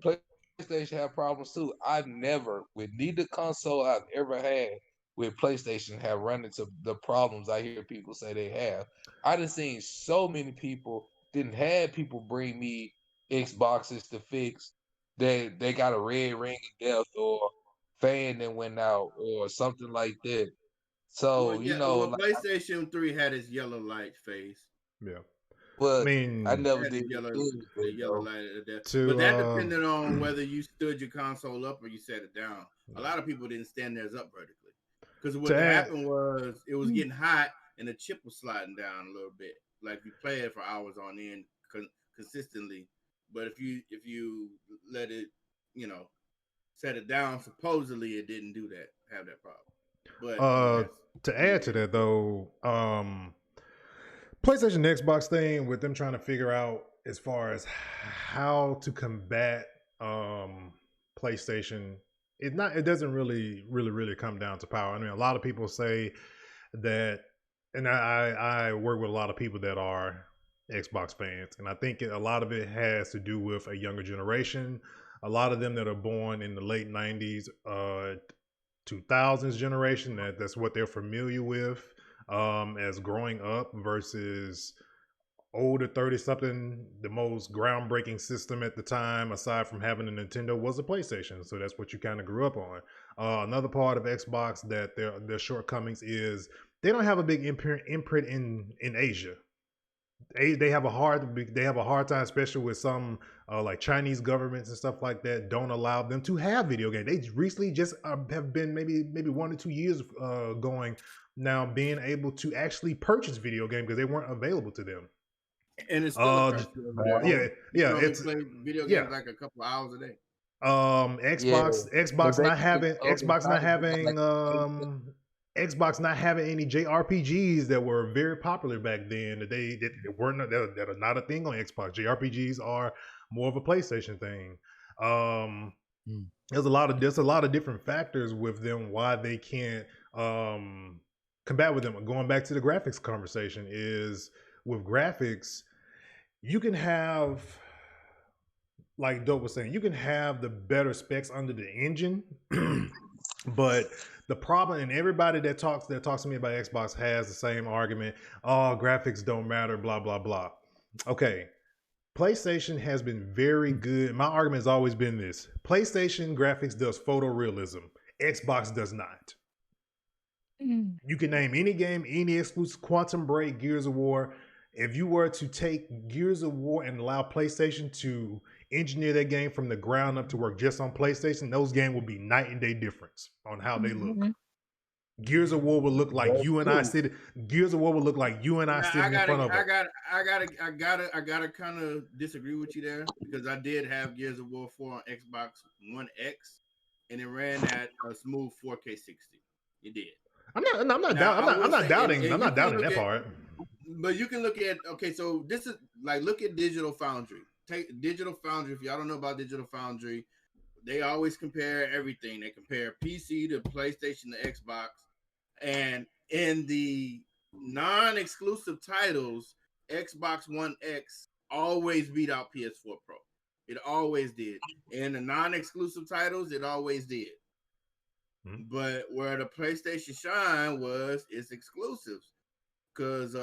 PlayStation have problems too. I've never, with neither console I've ever had with PlayStation, have run into the problems I hear people say they have. I done seen so many people didn't have people bring me Xboxes to fix that they got a red ring of death or fan that went out or something like that. Well, So, yeah. Well, PlayStation 3 had its yellow light phase. Yeah. but I mean, I never Had did the yellow light of death. To, But that depended on whether you stood your console up or you set it down. Yeah. A lot of people didn't stand theirs up vertically because what To add- happened was it was getting hot and the chip was sliding down a little bit. Like you play it for hours on end consistently, but if you let it, set it down, supposedly it didn't do that, have that problem. But to add to that though, PlayStation and Xbox thing with them trying to figure out as far as how to combat PlayStation, it doesn't really come down to power. I mean, a lot of people say that, and I work with a lot of people that are Xbox fans, and I think a lot of it has to do with a younger generation. A lot of them that are born in the late 90s, 2000s generation, that's what they're familiar with as growing up versus older 30-something. The most groundbreaking system at the time, aside from having a Nintendo, was a PlayStation. So that's what you kind of grew up on. Another part of Xbox that their shortcomings is they don't have a big imprint in Asia. They have a hard time, especially with some like Chinese governments and stuff like that don't allow them to have video games. They recently just have been maybe 1 or 2 years going now being able to actually purchase video games because they weren't available to them. And it's still a curse. It's play video games like a couple hours a day. Xbox not having any JRPGs that were very popular back then. That are not a thing on Xbox. JRPGs are more of a PlayStation thing. There's a lot of different factors with them why they can't combat with them. Going back to the graphics conversation, is with graphics, you can have, like Dope was saying, you can have the better specs under the engine, but the problem, and everybody that talks to me about Xbox has the same argument: oh, graphics don't matter, blah blah blah. Okay, PlayStation has been very good. My argument has always been this: PlayStation graphics does photorealism. Xbox does not. You can name any game, any exclusive, Quantum Break, Gears of War. If you were to take Gears of War and allow PlayStation to engineer that game from the ground up to work just on PlayStation, those games would be night and day difference on how they look. Gears of War would look like you and I sitting. Gears of War would look like you and I sitting in front of it. I gotta kind of disagree with you there because I did have Gears of War 4 on Xbox One X, and it ran at a smooth 4K 60. It did. I'm not doubting that part. But you can look at, so this is like, look at Digital Foundry. Take Digital Foundry. If y'all don't know about Digital Foundry, they always compare everything. They compare PC to PlayStation to Xbox, and in the non-exclusive titles, Xbox One X always beat out PS4 Pro. It always did. And the non-exclusive titles, it always did. But where the PlayStation shine was its exclusives. Because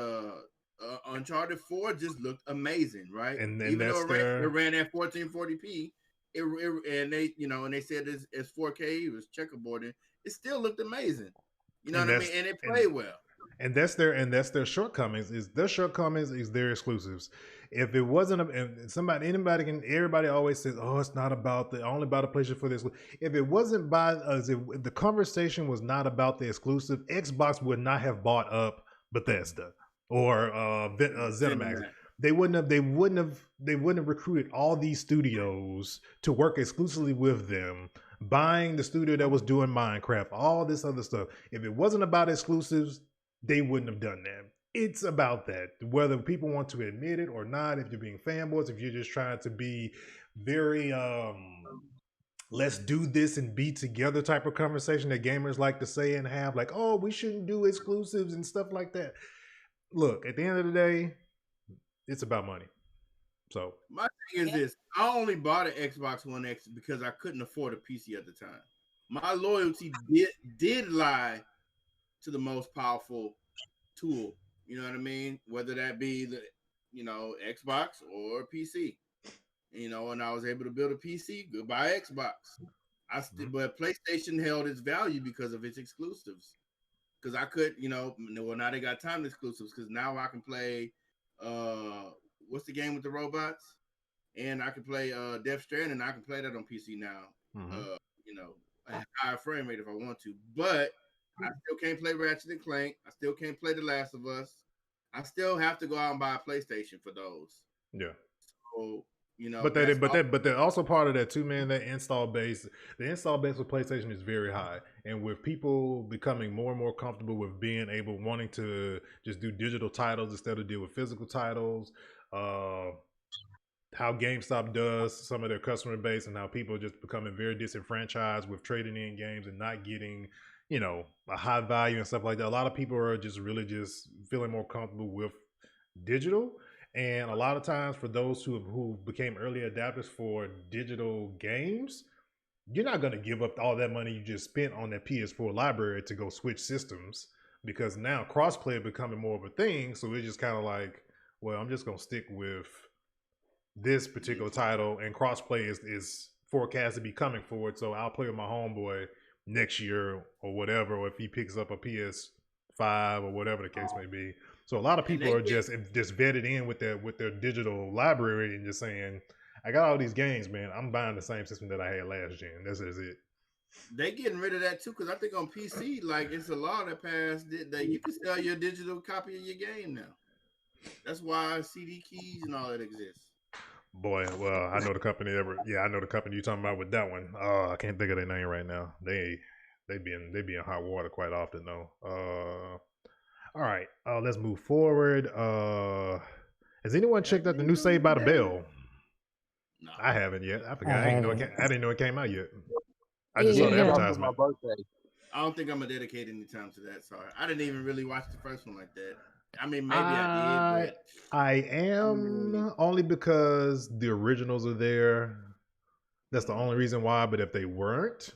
Uncharted 4 just looked amazing, right? And then even that's though it ran at 1440p, and they said it's 4K, it was checkerboarding, it still looked amazing. You know what I mean? And it played well. And that's their shortcomings. Is their exclusives. If it wasn't, everybody always says, "Oh, it's not about only about a PlayStation for this." If it wasn't if the conversation was not about the exclusive, Xbox would not have bought up Bethesda or ZeniMax. They wouldn't have recruited all these studios to work exclusively with them, buying the studio that was doing Minecraft, all this other stuff. If it wasn't about exclusives, they wouldn't have done that. It's about that. Whether people want to admit it or not, if you're being fanboys, if you're just trying to be very let's do this and be together type of conversation that gamers like to say and have, like, oh, we shouldn't do exclusives and stuff like that. Look, at the end of the day, it's about money. So my thing is this: I only bought an Xbox One X because I couldn't afford a PC at the time. My loyalty did lie to the most powerful tool. You know what I mean? Whether that be the Xbox or PC. And I was able to build a PC. Goodbye Xbox. But PlayStation held its value because of its exclusives. Because I could, now they got time exclusives. Because now I can play, what's the game with the robots? And I can play Death Stranding, and I can play that on PC now. At higher frame rate if I want to. But I still can't play Ratchet and Clank. I still can't play The Last of Us. I still have to go out and buy a PlayStation for those. Yeah. So, but they're also part of that too, man. That install base, the install base with PlayStation is very high, and with people becoming more and more comfortable with wanting to just do digital titles instead of deal with physical titles. How GameStop does some of their customer base, and how people are just becoming very disenfranchised with trading in games and not getting, a high value and stuff like that. A lot of people are just really just feeling more comfortable with digital. And a lot of times for those who became early adapters for digital games, you're not going to give up all that money you just spent on that PS4 library to go switch systems, because now crossplay is becoming more of a thing. So it's just kind of like, well, I'm just going to stick with this particular title, and crossplay is forecast to be coming forward. So I'll play with my homeboy next year or whatever, or if he picks up a PS5 or whatever the case may be. So a lot of people are just vetted in with their digital library and just saying, I got all these games, man. I'm buying the same system that I had last gen. This is it. They getting rid of that too, because I think on PC, like, it's a law that passed that you can sell your digital copy of your game now. That's why CD keys and all that exists. Boy, well, I know the company I know the company you're talking about with that one. I can't think of their name right now. They be in hot water quite often though. All right, let's move forward. Has anyone checked out the new Saved by the Bell? No, I haven't yet. I forgot. I didn't know it came out yet. I just saw the advertisement. My birthday. I don't think I'm gonna dedicate any time to that. Sorry, I didn't even really watch the first one like that. I mean, maybe I did, but I am only because the originals are there. That's the only reason why. But if they weren't,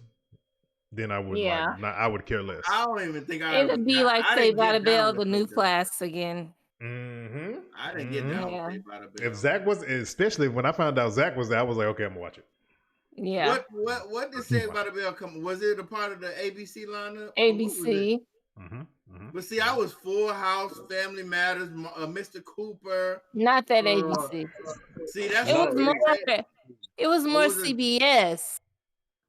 then I would I would care less. I don't even think it'd be like Saved by the Bell, the new class again. Mm-hmm. I didn't get down with Saved by the Bell. If Zach was, especially when I found out Zach was there, I was like, okay, I'm gonna watch it. Yeah. What did Saved by the Bell come? Was it a part of the ABC lineup? ABC. But see, I was Full House, Family Matters, Mr. Cooper. Not that ABC. See, that's it was more CBS.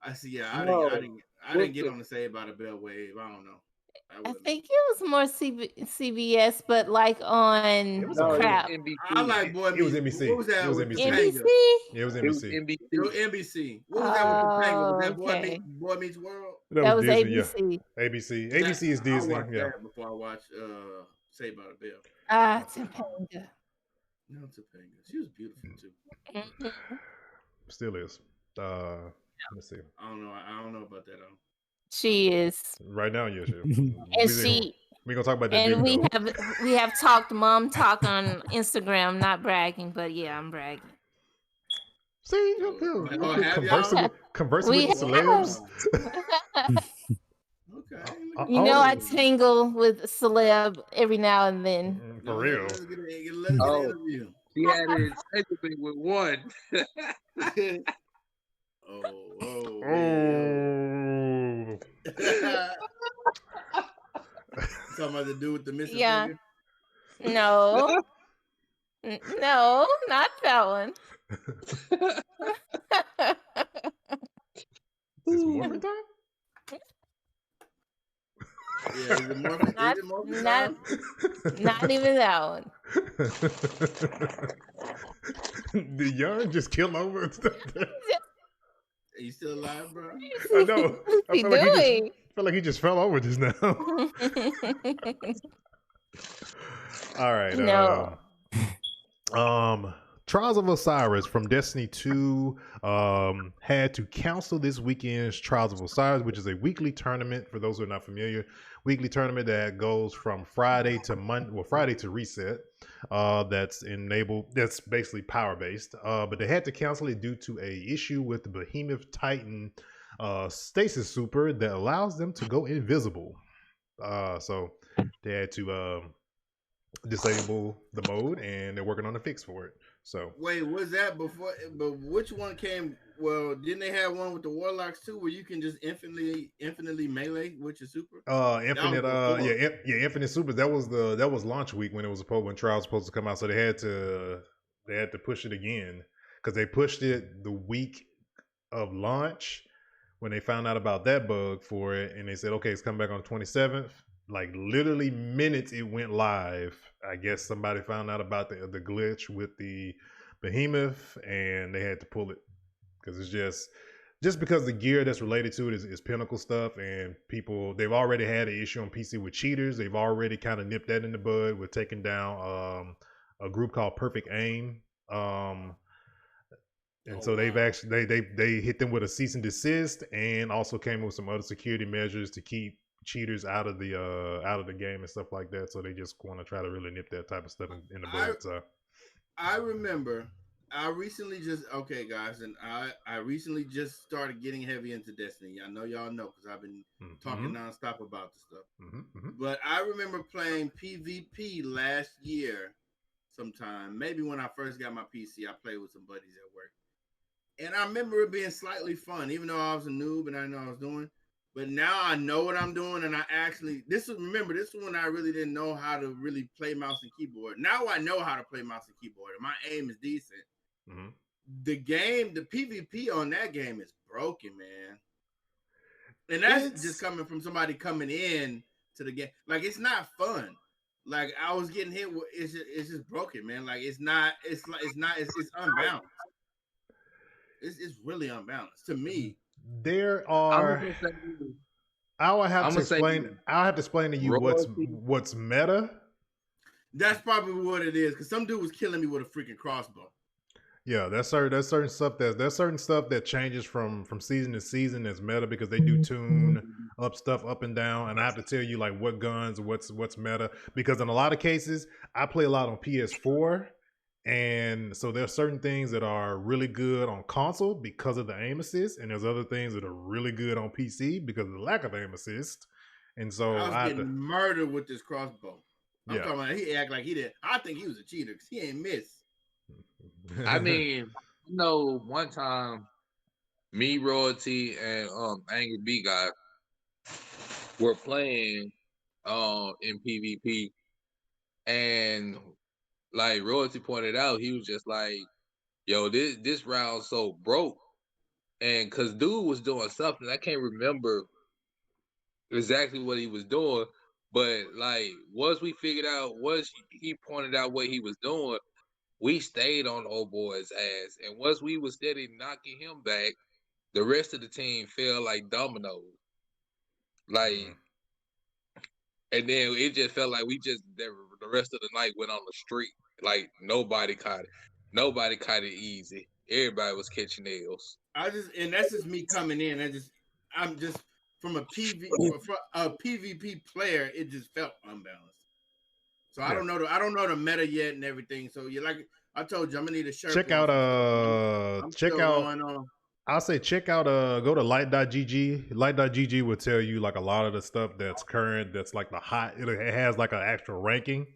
I see. Yeah, I didn't get on the Saved by the Bell wave. I don't know. I think it was more CBS, but like on crap. I like Boy Meets. It was NBC. What was that? It was with NBC. It was NBC. It was NBC. What was that with Topanga? Was that Boy Meets World? That was Disney, ABC. Yeah. ABC is Disney. I watched that before I watched Saved by the Bell. Topanga. No, Topanga. She was beautiful too. Still is. Let's see. I don't know about that. She is right now. Yes, and We're gonna talk about that. And dude, we have talked mom talk on Instagram, not bragging, but yeah, I'm bragging. See, conversing We with the celebs. Okay. You know, I tangle with a celeb every now and then. For real. Let's get an interview. He had an entanglement with one. Oh. Talking about the dude with the missing Yeah. finger? No. No, not that one. Is this Morphin time? Yeah, is it Morphin time? Not even that one. Did Young just kill over and stuff? Are you still alive, bro? I know. I Doing? feel like he just fell over just now. All right. No. Trials of Osiris from Destiny 2 had to cancel this weekend's Trials of Osiris, which is a weekly tournament. For those who are not familiar, weekly tournament that goes from Friday to Monday, well, Friday to reset. That's basically power based. But they had to cancel it due to a issue with the Behemoth Titan stasis super that allows them to go invisible. So they had to disable the mode, and they're working on a fix for it. So wait, was that before? But which one came? Well, didn't they have one with the Warlocks too, where you can just infinitely melee with your super? Infinite Super. That was launch week when Trials was supposed to come out. So they had to push it again because they pushed it the week of launch when they found out about that bug for it, and they said, okay, it's coming back on the 27th. Like literally minutes it went live. I guess somebody found out about the glitch with the Behemoth, and they had to pull it because it's just because the gear that's related to it is Pinnacle stuff, and they've already had an issue on PC with cheaters. They've already kind of nipped that in the bud with taking down a group called Perfect Aim, they've actually they hit them with a cease and desist, and also came with some other security measures to keep cheaters out of the game and stuff like that. So they just want to try to really nip that type of stuff in the bud. I remember I recently just started getting heavy into Destiny. I know y'all know because I've been talking nonstop about the stuff. But I remember playing PvP last year sometime, maybe when I first got my PC. I played with some buddies at work, and I remember it being slightly fun, even though I was a noob and I didn't know what I was doing. But now I know what I'm doing, and this was when I really didn't know how to really play mouse and keyboard. Now I know how to play mouse and keyboard, and my aim is decent. The PvP on that game is broken, man. And that's just coming from somebody coming in to the game. Like, it's not fun. Like, I was getting hit with, it's just broken, man. Like, it's unbalanced. It's really unbalanced to me. There are. I'll have to explain to you what's meta. That's probably what it is, because some dude was killing me with a freaking crossbow. Yeah, that's certain stuff that changes from season to season as meta, because they do tune up stuff up and down, and I have to tell you like what guns, what's meta, because in a lot of cases I play a lot on PS4. And so there's certain things that are really good on console because of the aim assist, and there's other things that are really good on PC because of the lack of aim assist. And so I was getting murdered with this crossbow. I'm talking about he act like he did. I think he was a cheater because he ain't miss. I mean, one time, me, Royalty, and Angry B Guy were playing in PvP, and like Royalty pointed out, he was just like, yo, this round so broke. And because dude was doing something, I can't remember exactly what he was doing, but like once he pointed out what he was doing, we stayed on old boy's ass. And once we was steady knocking him back, the rest of the team fell like dominoes. Like, and then it just felt like the rest of the night went on the street. Like nobody caught it easy. Everybody was catching nails. And that's just me coming in. I'm just from a PvP player, it just felt unbalanced. So I don't know the meta yet and everything. So you like I told you, I'm gonna need a shirt. Check out I'll say check out go to light.gg. Light.gg will tell you like a lot of the stuff that's current, that's like the hot. It has like an actual ranking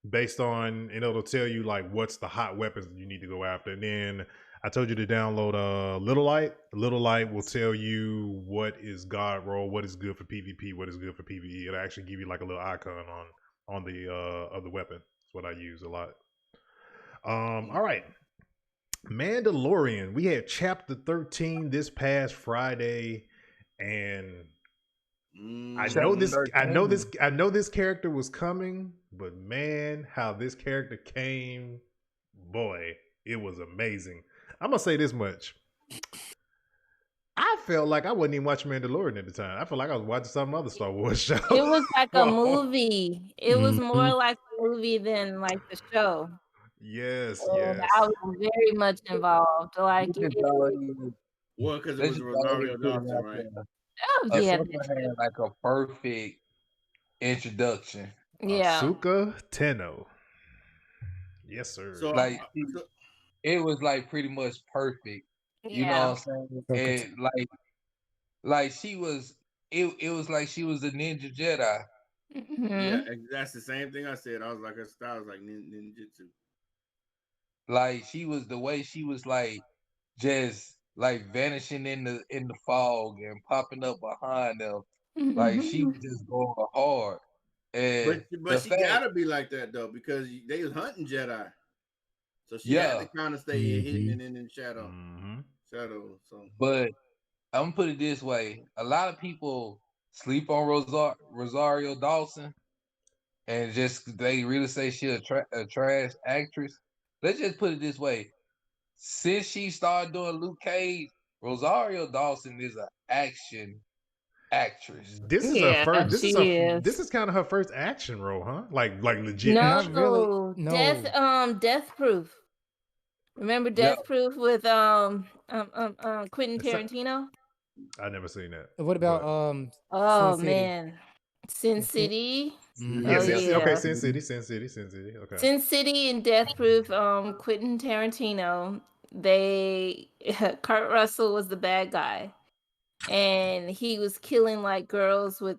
based on, and it'll tell you like what's the hot weapons you need to go after. And then I told you to download Little Light. Little Light will tell you what is God roll, what is good for PvP, what is good for PvE. It'll actually give you like a little icon on the of the weapon. That's what I use a lot. All right. Mandalorian. We had chapter 13 this past Friday, and I know this character was coming, but man, how this character came, boy, it was amazing. I'm gonna say this much. I felt like I wasn't even watching Mandalorian at the time. I felt like I was watching some other Star Wars show. It was like a movie. It was more like a movie than like the show. Yes, and yes. I was very much involved. Like, well, because it was Rosario Dawson, right? Oh yeah, had like a perfect introduction. Yeah, Asuka Tano. Yes, sir. So like, it was like pretty much perfect. You know what I'm saying? And like she was. It was like she was a ninja Jedi. Mm-hmm. Yeah, that's the same thing I said. I was like, her style was like ninjutsu. Like she was the way she was like just like vanishing in the fog and popping up behind them. Like she was just going hard. And but she gotta be like that though, because they was hunting Jedi. So she had to kind of stay hidden and in the shadow. Shadow. So but I'm gonna put it this way. A lot of people sleep on Rosario Dawson and just they really say she's a trash actress. Let's just put it this way. Since she started doing Luke Cage, Rosario Dawson is an action actress. This is her first. This is kind of her first action role, huh? Like legit. No, action. No. Death Proof. Remember Death Proof with Quentin Tarantino? I never seen that. What about oh man, Sin City? Okay, Sin City. Okay. Sin City and Death Proof, Quentin Tarantino. Kurt Russell was the bad guy, and he was killing like girls with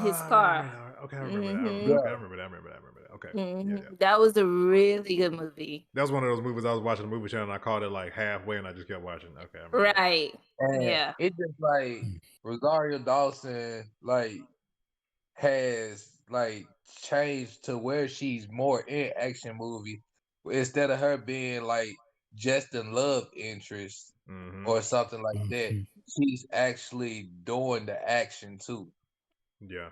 his car. Okay, I remember that. I remember that. Okay. Yeah. That was a really good movie. That was one of those movies I was watching the movie channel and I caught it like halfway and I just kept watching. Okay. Right. And yeah. It just like Rosario Dawson like has like changed to where she's more in action movie instead of her being like just a love interest or something like that. She's actually doing the action too. Yeah.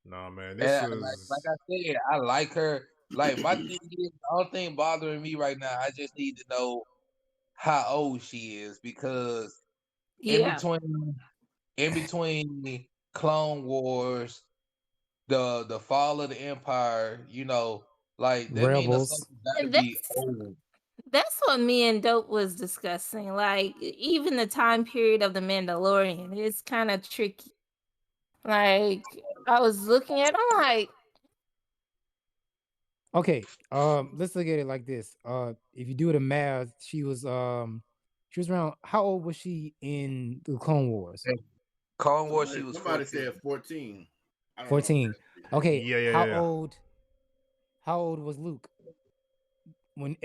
No, man. Like I said, I like her. Like my thing is, the only thing bothering me right now, I just need to know how old she is, because in between Clone Wars, the fall of the Empire, you know, like that Rebels. means gotta be old. That's what me and Dope was discussing. Like, even the time period of the Mandalorian is kind of tricky. Like, I was looking at, I'm like, okay, let's look at it like this. If you do the math, she was around. How old was she in the Clone Wars? Clone Wars, she was somebody said 14. 14. Okay. Yeah. How old was Luke when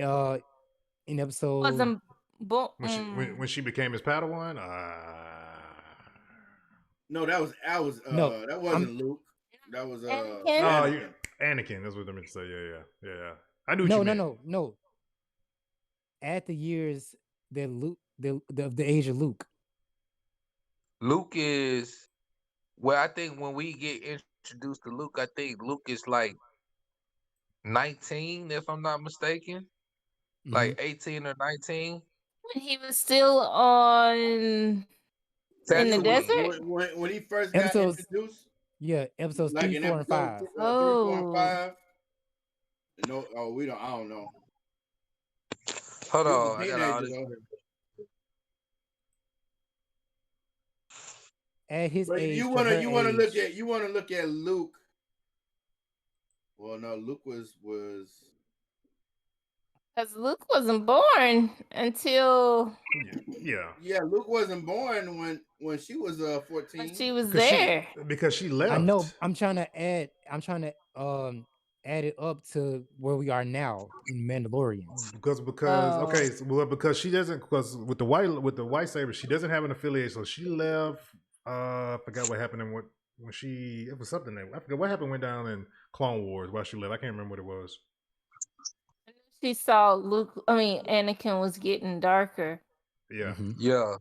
in episode? When she became his Padawan? No, that wasn't Luke. That was Anakin. That's what I meant to say. Yeah. I knew. No. At the years that Luke, the age of Luke. Luke is, well, I think when we get introduced to Luke, I think Luke is like 19, if I'm not mistaken, like 18 or 19. When he was still on in the desert. When he first got introduced. Yeah, episodes 3, 4, and 5. 3, 4, and 5. No, I don't know. Hold on. at his But age, you to wanna her you wanna look age, at Luke. Well, no, Luke was Because Luke wasn't born until Yeah. Luke wasn't born when she was when 14. she was Because there. she left. I know. I'm trying to add it up to where we are now in Mandalorians. Because Oh. okay, because she doesn't, because with the white saber, she doesn't have an affiliation, so she left. I forgot what happened and when she, it was something that I forgot what happened, went down in Clone Wars while she left. I can't remember what it was. She saw Anakin was getting darker. Yeah. Mhm. Yeah.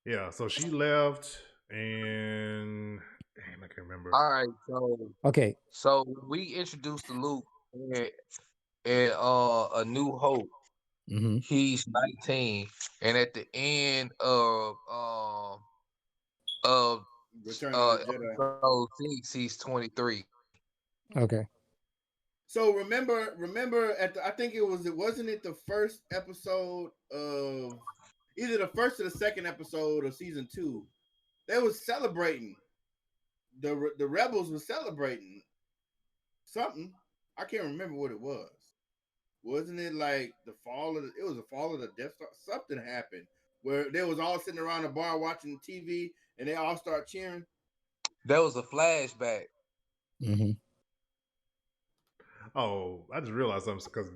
Yeah, so she left, and damn, I can't remember. All right. So Okay. so we introduced to Luke and A New Hope. Mm-hmm. He's 19, and at the end of Return of the Jedi. episode 6, he's 23. Okay. So remember I think wasn't it the first episode of either the first or the second episode of season 2? They was celebrating. The rebels were celebrating something. I can't remember what it was. Wasn't it like the fall of the Death Star? Something happened where they was all sitting around the bar watching TV and they all start cheering. That was a flashback. Mm-hmm. Oh, I just realized something because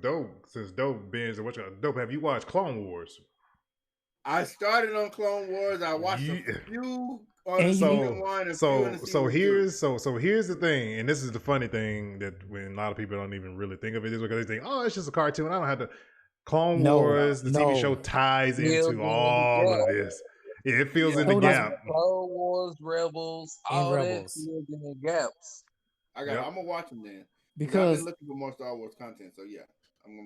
Dope binge and Dope, have you watched Clone Wars? I started on Clone Wars. I watched a few on And season 1 and few in the season 2. Here's the thing, and this is the funny thing that when a lot of people don't even really think of it this way because they think, oh, it's just a cartoon. I don't have to. Clone Wars, the TV show ties into all of this. Yeah, it fills in the gap. Clone Wars, Rebels, And all Rebels. that fills in the gaps. I'm gonna watch them then Because I've been looking for more Star Wars content. So yeah,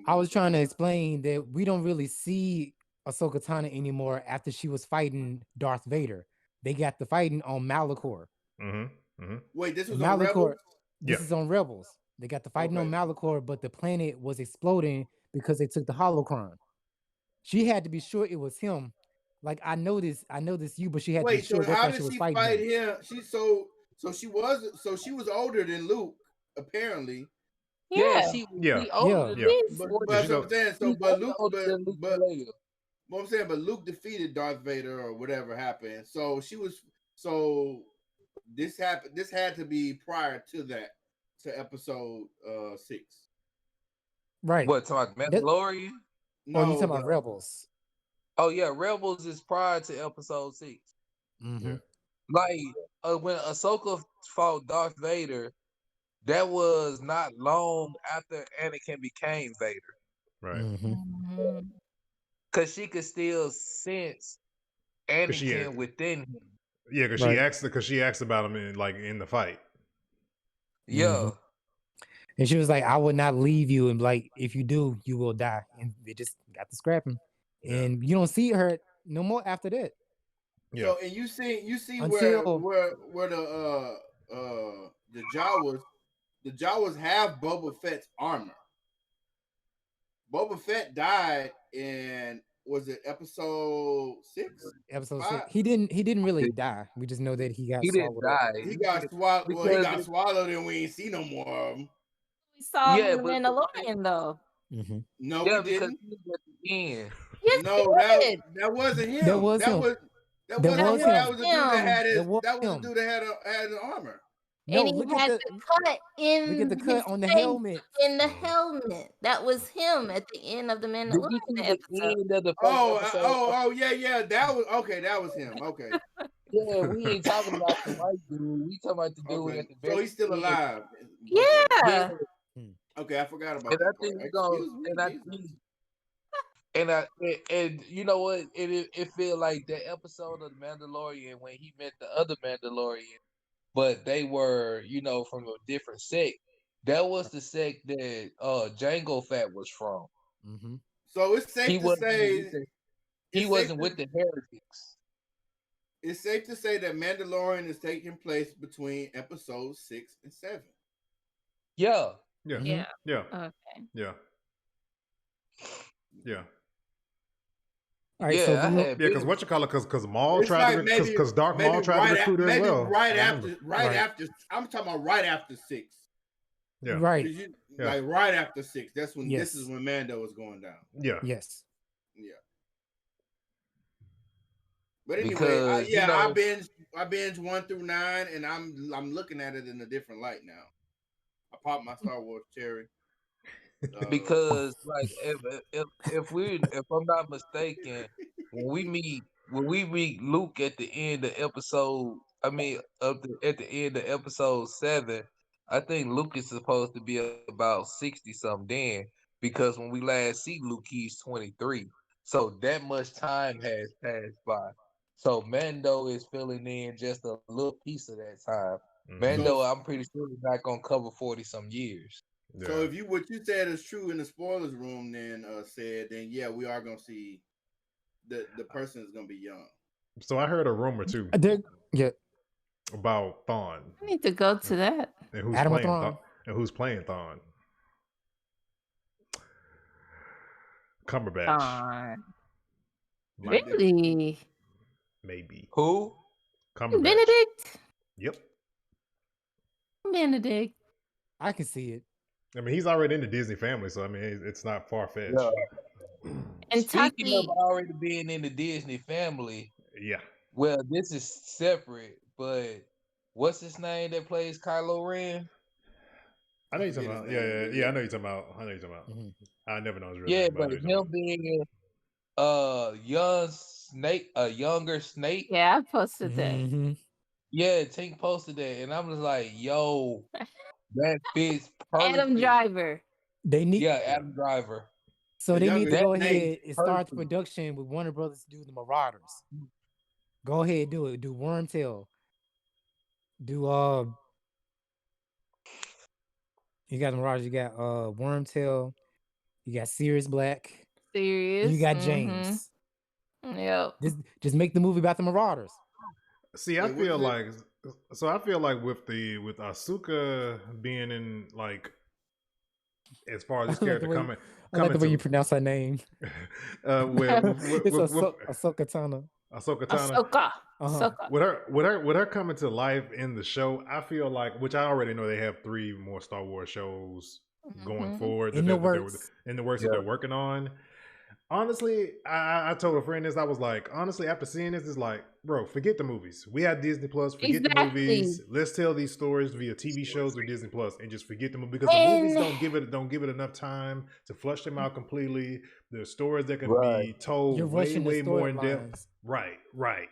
I was trying to explain that we don't really see Ahsoka Tano anymore after she was fighting Darth Vader. They got the fighting on Malachor. Mm-hmm. Mm-hmm. Wait, this was Malachor. on Rebels? This is on Rebels. They got the fighting on Malachor, but the planet was exploding because they took the holocron. She had to be sure it was him. Like I know this you, but she had to be sure that's why she was fighting him. She was older than Luke, apparently. Yeah. She Yeah. older than but Luke defeated Darth Vader or whatever happened. So this had to be prior to that, to episode 6. Right. What, talking about Mandalorian? No, you talking about Rebels? Oh yeah, Rebels is prior to episode 6. Mm-hmm. Like when Ahsoka fought Darth Vader, that was not long after Anakin became Vader. Right. Mm-hmm. Cause she could still sense Anakin within him. Yeah, because she asked about him in the fight. Yeah. Mm-hmm. And she was like, I would not leave you, and like, if you do, you will die. And they just got to scrapping. And you don't see her no more after that. Yeah. So and you see where the Jawas have Boba Fett's armor. Boba Fett died in, was it episode 6? Episode 6. He didn't really die. We just know that he got swallowed up. He got swallowed. Well, he got swallowed, and we ain't seen no more of him. We saw him in the Mandalorian though. Mm-hmm. No, we didn't. Yes, no, that wasn't him. That was him. That wasn't him. That was the dude that had his. That was the dude that had the armor. No, and he had the cut in. Look at the cut on the helmet. In the helmet. That was him at the end of the Mandalorian episode. Oh, yeah. That was okay. That was him. Okay. Yeah, we ain't talking about the white dude. We talking about the dude at the very. So he's still alive. Yeah. Okay, I forgot about that. And you know what? It feel like that episode of the Mandalorian when he met the other Mandalorian, but they were, from a different sect. That was the sect that Jango Fett was from. Mm-hmm. So it's safe to say he wasn't with the heretics. It's safe to say that Mandalorian is taking place between episodes 6 and 7. Yeah. Yeah. Yeah. Yeah. Okay. Yeah. Yeah. All right, Yeah, I so had Yeah, because what you call it? Because Maul It's tried like to because Dark Maul tried to recruit her as well. Right I remember. after, Right. after. I'm talking about right after 6. Yeah. right. 'Cause you, Yeah. like right after 6. That's when Yes. this is when Mando was going down. Yeah. Yes. Yeah. But anyway, Because, you know, I binged 1 through 9, and I'm looking at it in a different light now. I popped my Star Wars cherry. because like if I'm not mistaken, when we meet Luke at the end of episode, at the end of episode 7, I think Luke is supposed to be about 60 something then, because when we last see Luke, he's 23. So that much time has passed by. So Mando is filling in just a little piece of that time. Mhm. Mando, I'm pretty sure he's not gonna cover 40 some years. So if what you said is true in the spoilers room, then then yeah, we are gonna see the person is gonna be young. So I heard a rumor too Yeah. about Thawne I need to go to that. and who's Adam playing Thawne. Thawne. Cumberbatch. Darn. Might- Really? Maybe. Who? Cumberbatch. Benedict? Yep. Benedict. I can see it. I mean, he's already in the Disney family, so I mean, it's not far fetched. Yeah. And Speaking Taki. of already being in the Disney family, Yeah. well, this is separate, but what's his name that plays Kylo Ren? I know you're talking about. forget his name, Yeah. I know you're talking about. Mhm. I never know his real Yeah, name. but I know you're him being a younger Snake. Yeah, I posted that. Mhm. Yeah, Tink posted that, and I'm just like, yo, that fits perfect. Adam Driver. They need Yeah, Adam Driver. so The they need to younger go Snake, ahead and start the perfect. production with Warner Brothers to do the Marauders. Go ahead, do it. Do Wormtail. Do you got the Marauders, you got Wormtail, you got Sirius Black, Serious. you got James. Yep. Just make the movie about the Marauders. See, I Wait, what feel is it? like with Asuka being in like as far as this I like character the way- coming I like the way to you pronounce her name. It's Ahsoka Tano. Ahsoka Tano. Ahsoka. Uh-huh. Ahsoka. With her coming to life in the show, I feel like, which I already know they have 3 more Star Wars shows going Mhm. forward In the works. that they're working on. Honestly, I told a friend this. I was like, honestly, after seeing this, it's like, bro, forget the movies. We have Disney Plus. Forget the Exactly. movies. Let's tell these stories via TV shows or Disney Plus, and just forget them because the movies don't give it enough time to flush them out completely. There's stories that can be Right. told You're way rushing the more in depth. storylines. Right.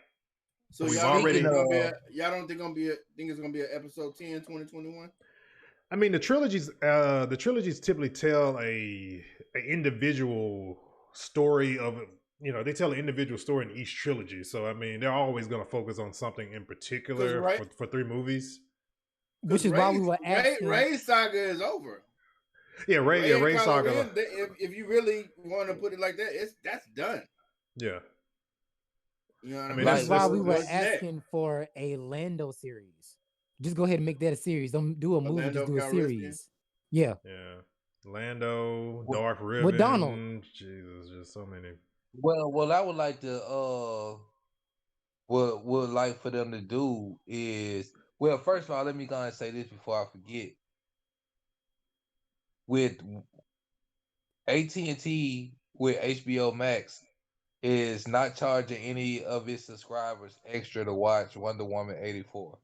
So We've y'all already- don't think it's gonna be an episode 10 2021? I mean, the trilogies typically tell a individual story of, they tell an individual story in each trilogy. So I mean, they're always going to focus on something in particular for 3 movies. Which is why we were asking. Ray's saga is over. Yeah, Ray and Kylo saga. Ren, if you really want to put it like that, that's done. Yeah. You know what I I mean? mean, That's why we were what's next? asking for a Lando series. Just go ahead and make that a series. Don't do a movie, Lando just do a Calrissian? series. Yeah. Yeah. Lando, Darth Revan. With Donald. Jesus, just so many. Well, I would like to what would like for them to do is, well, first of all, let me go and say this before I forget. With AT&T with HBO Max is not charging any of its subscribers extra to watch Wonder Woman 84.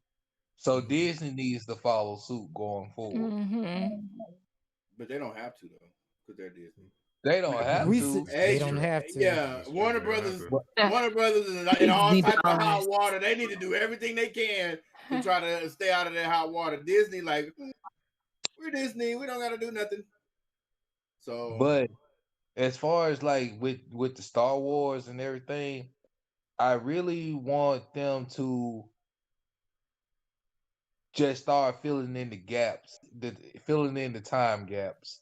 So Disney needs to follow suit going forward. Mm-hmm. But they don't have to though, because they're Disney. They don't have to. They don't have to. Yeah, That's true, Warner they don't have Brothers. to. Warner Brothers is in all Disney type of hot does. water. They need to do everything they can to try to stay out of that hot water. Disney, like, we're Disney. We don't got to do nothing. So, But as far as like with the Star Wars and everything, I really want them to just start filling in the gaps, filling in the time gaps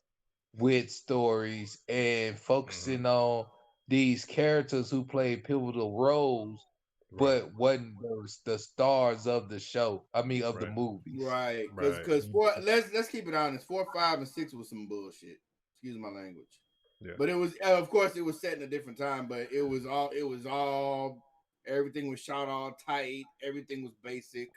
with stories and focusing on these characters who play pivotal roles, but wasn't the stars of the show. I mean, of the movies. right, Right. because let's keep it honest. 4, 5, and 6 was some bullshit. Excuse my language. Yeah. But it was, of course, it was set in a different time. But it was all. Everything was shot all tight. Everything was basic.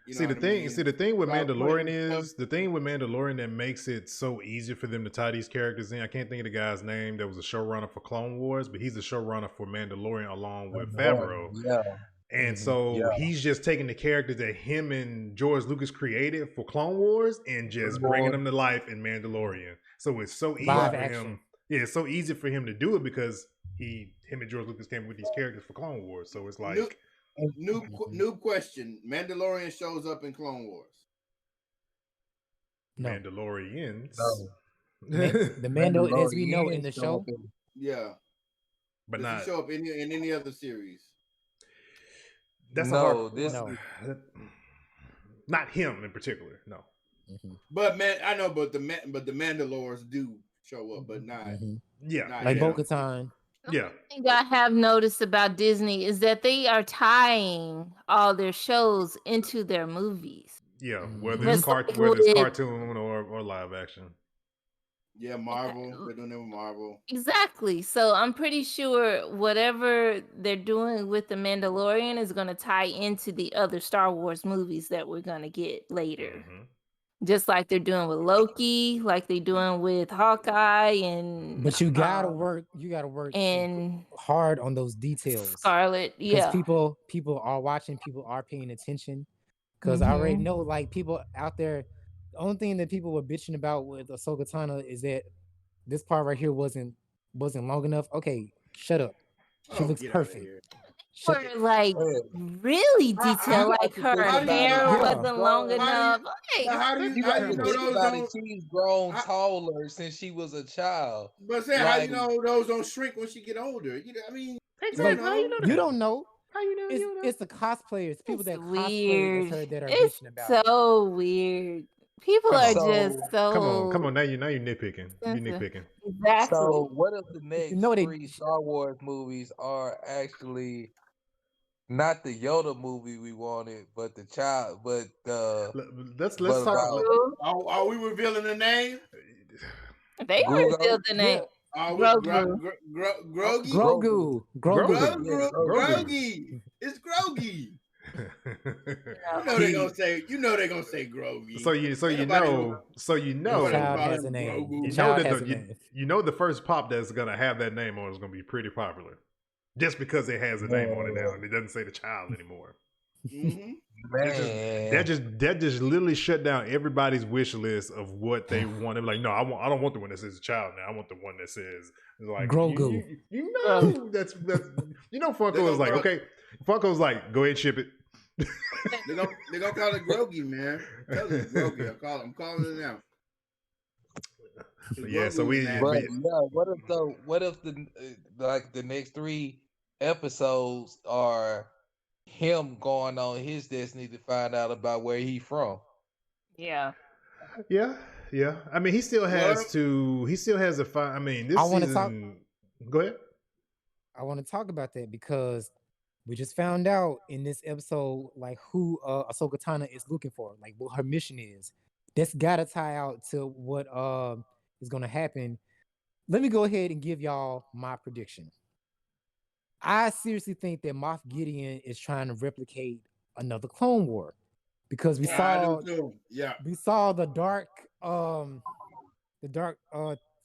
You know what I mean? The thing with Without Mandalorian putting is the thing with Mandalorian that makes it so easy for them to tie these characters in. I can't think of the guy's name that was a showrunner for Clone Wars, but he's a showrunner for Mandalorian along with Favreau. Yeah. And so he's just taking the characters that him and George Lucas created for Clone Wars and just bringing them to life in Mandalorian. So it's so easy Live for action. him. Yeah, it's so easy for him to do it because him and George Lucas came with these characters for Clone Wars. So it's like New question. Mandalorian shows up in Clone Wars. No. Mandalorians. No. The Mando, as we know in the show, Yeah. But Does not he show up in any other series? that's No, a hard, this- no. not him in particular. No. But man, I know, but the Mandalorians do show up, but not Yeah. not Like him. Bo-Katan. Yeah. One thing I have noticed about Disney is that they are tying all their shows into their movies. Yeah. Mhm. Whether it's Just whether it's with- cartoon or live action. Yeah, Marvel. They're doing it with Marvel. Exactly. So I'm pretty sure whatever they're doing with The Mandalorian is going to tie into the other Star Wars movies that we're going to get later. Mhm. Just like they're doing with Loki, like they're doing with Hawkeye and But you gotta work. You gotta work and hard on those details. Scarlet. Because Yeah. people are watching, people are paying attention. Because I already Mhm. know, like, people out there, the only thing that people were bitching about with Ahsoka Tano is that this part right here wasn't long enough. Okay, shut up. She Oh, looks get outta perfect. here. Shut Were like really detailed, like her how do you hair know- wasn't long how do you- enough. Now, how do You you got know to think those about it. don't? She's grown I- taller since she was a child. But say how you Like- know those don't shrink when she get older? You know, I mean, Exactly. How you know You don't know. How you know? It's the cosplayers, people It's that cosplay weird. as her that are It's bitching about it. so weird. People Come are on. just so Come on. Now you're nitpicking. You sensitive. nitpicking. Exactly. So what if the next No, they- 3 Star Wars movies are actually not the Yoda movie we wanted, but the child, but Let's What talk. about- are we revealing the name? They Google? revealed the name. Are we Grogu. Groggy? Grogu. Grogu. Groggy. It's Groggy. You know they're gonna say Groggy. So you Nobody know. The child has a name. Grogu. The You know child that has a name. you know the first pop that's gonna have that name on is gonna be pretty popular, just because it has a name on it now and it doesn't say the child anymore. Mhm. man, That just literally shut down everybody's wish list of what they wanted. Like, no, I don't want the one that says child now. I want the one that says like Grogu. You know that's you know Funko is like, okay, Funko's like, go ahead and ship it. They're gonna call it Groggy, man. Tell them Groggy. I'm calling it now. Yeah, so we- Grogu's but nasty. yeah, what if the like the next 3 episodes are him going on his destiny to find out about where he from? Yeah. Yeah. I mean, he still has What? to. He still has a fine. I mean, this I wanna season. Go ahead. I want to talk about that because we just found out in this episode like who Ahsoka Tano is looking for, like what her mission is. That's gotta tie out to what is gonna happen. Let me go ahead and give y'all my prediction. I seriously think that Moff Gideon is trying to replicate another Clone War because we Yeah, I saw do too. Yeah. the dark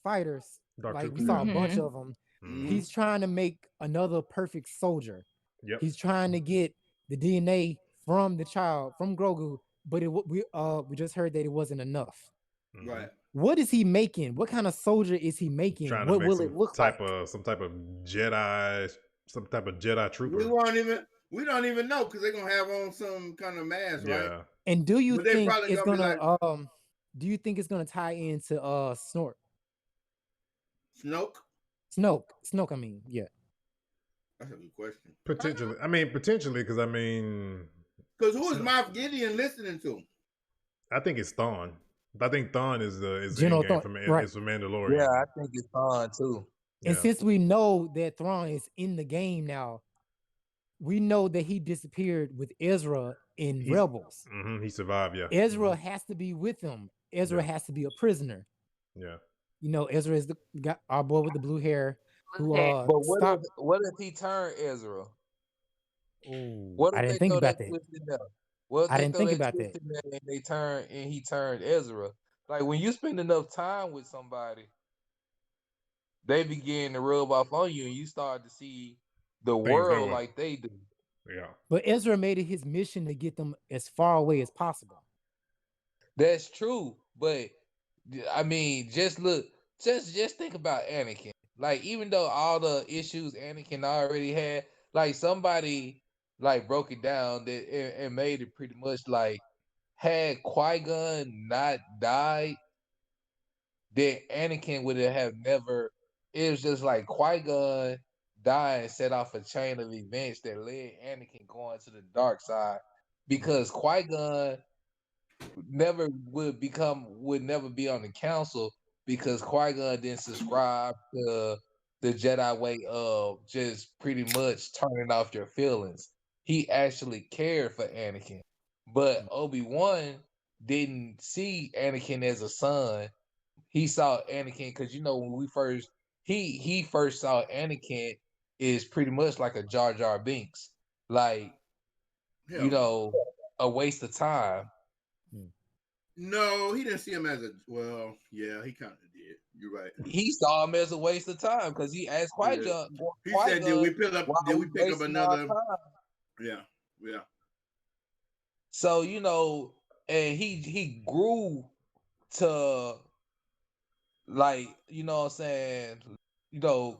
fighters, Dark like we Troopers. saw a bunch of them. Mhm. He's trying to make another perfect soldier. Yep. He's trying to get the DNA from the child, from Grogu, but we just heard that it wasn't enough. Mhm. Right. What is he making? What kind of soldier is he making? Trying to What make will some it look type like? of some type of Jedi trooper. We don't even know because they're gonna have on some kind of mask, right? Yeah. And do you But they think probably it's gonna gonna be do you think it's gonna tie into Snort? Snoke? Snoke, I mean, yeah. That's a good question. Potentially. Because I mean, Because who is Moff Gideon listening to? I think it's Thawne. I think Thawne is the General end game Thawne, for right. it's for Mandalorian. Yeah, I think it's on too. And Yeah. since we know that Thrawn is in the game now, we know that he disappeared with Ezra in He's- Rebels. He survived. Yeah. Ezra has to be with him. Ezra Yeah. has to be a prisoner. Yeah. Ezra is our boy with the blue hair who But stopped. what if he turned Ezra? Oh, What I if didn't they think throw about that that. twist in there? What if I they didn't throw think that about twist that. in there and he turned Ezra? Like when you spend enough time with somebody, they begin to rub off on you, and you start to see the Things that world were, like they do. yeah. But Ezra made it his mission to get them as far away as possible. That's true, but I mean, just think about Anakin. Like, even though all the issues Anakin already had, like somebody like broke it down and made it pretty much like had Qui-Gon not died, then Anakin would have never. It was just like Qui-Gon died and set off a chain of events that led Anakin going to the dark side because Qui-Gon would never be on the council because Qui-Gon didn't subscribe to the Jedi way of just pretty much turning off your feelings. He actually cared for Anakin. But Obi-Wan didn't see Anakin as a son. He saw Anakin because when we first he first saw Anakin is pretty much like a Jar Jar Binks. Like, a waste of time. No, he didn't see him as a. Well, yeah, he kind of did. You're right. He saw him as a waste of time because he asked Qui-Gon. He said, "Did we pick up? Did we pick up another?" Yeah. So and he grew to like what I'm saying,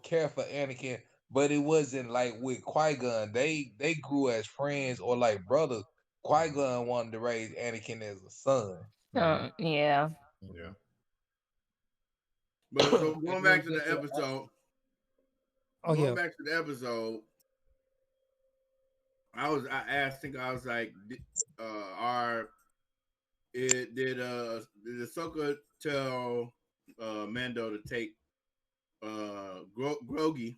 care for Anakin, but it wasn't like with Qui-Gon. They grew as friends or like brothers. Qui-Gon wanted to raise Anakin as a son. Yeah. Yeah. But so going back to the episode. Back to the episode. I was like, did Ahsoka tell Mando to take Grogu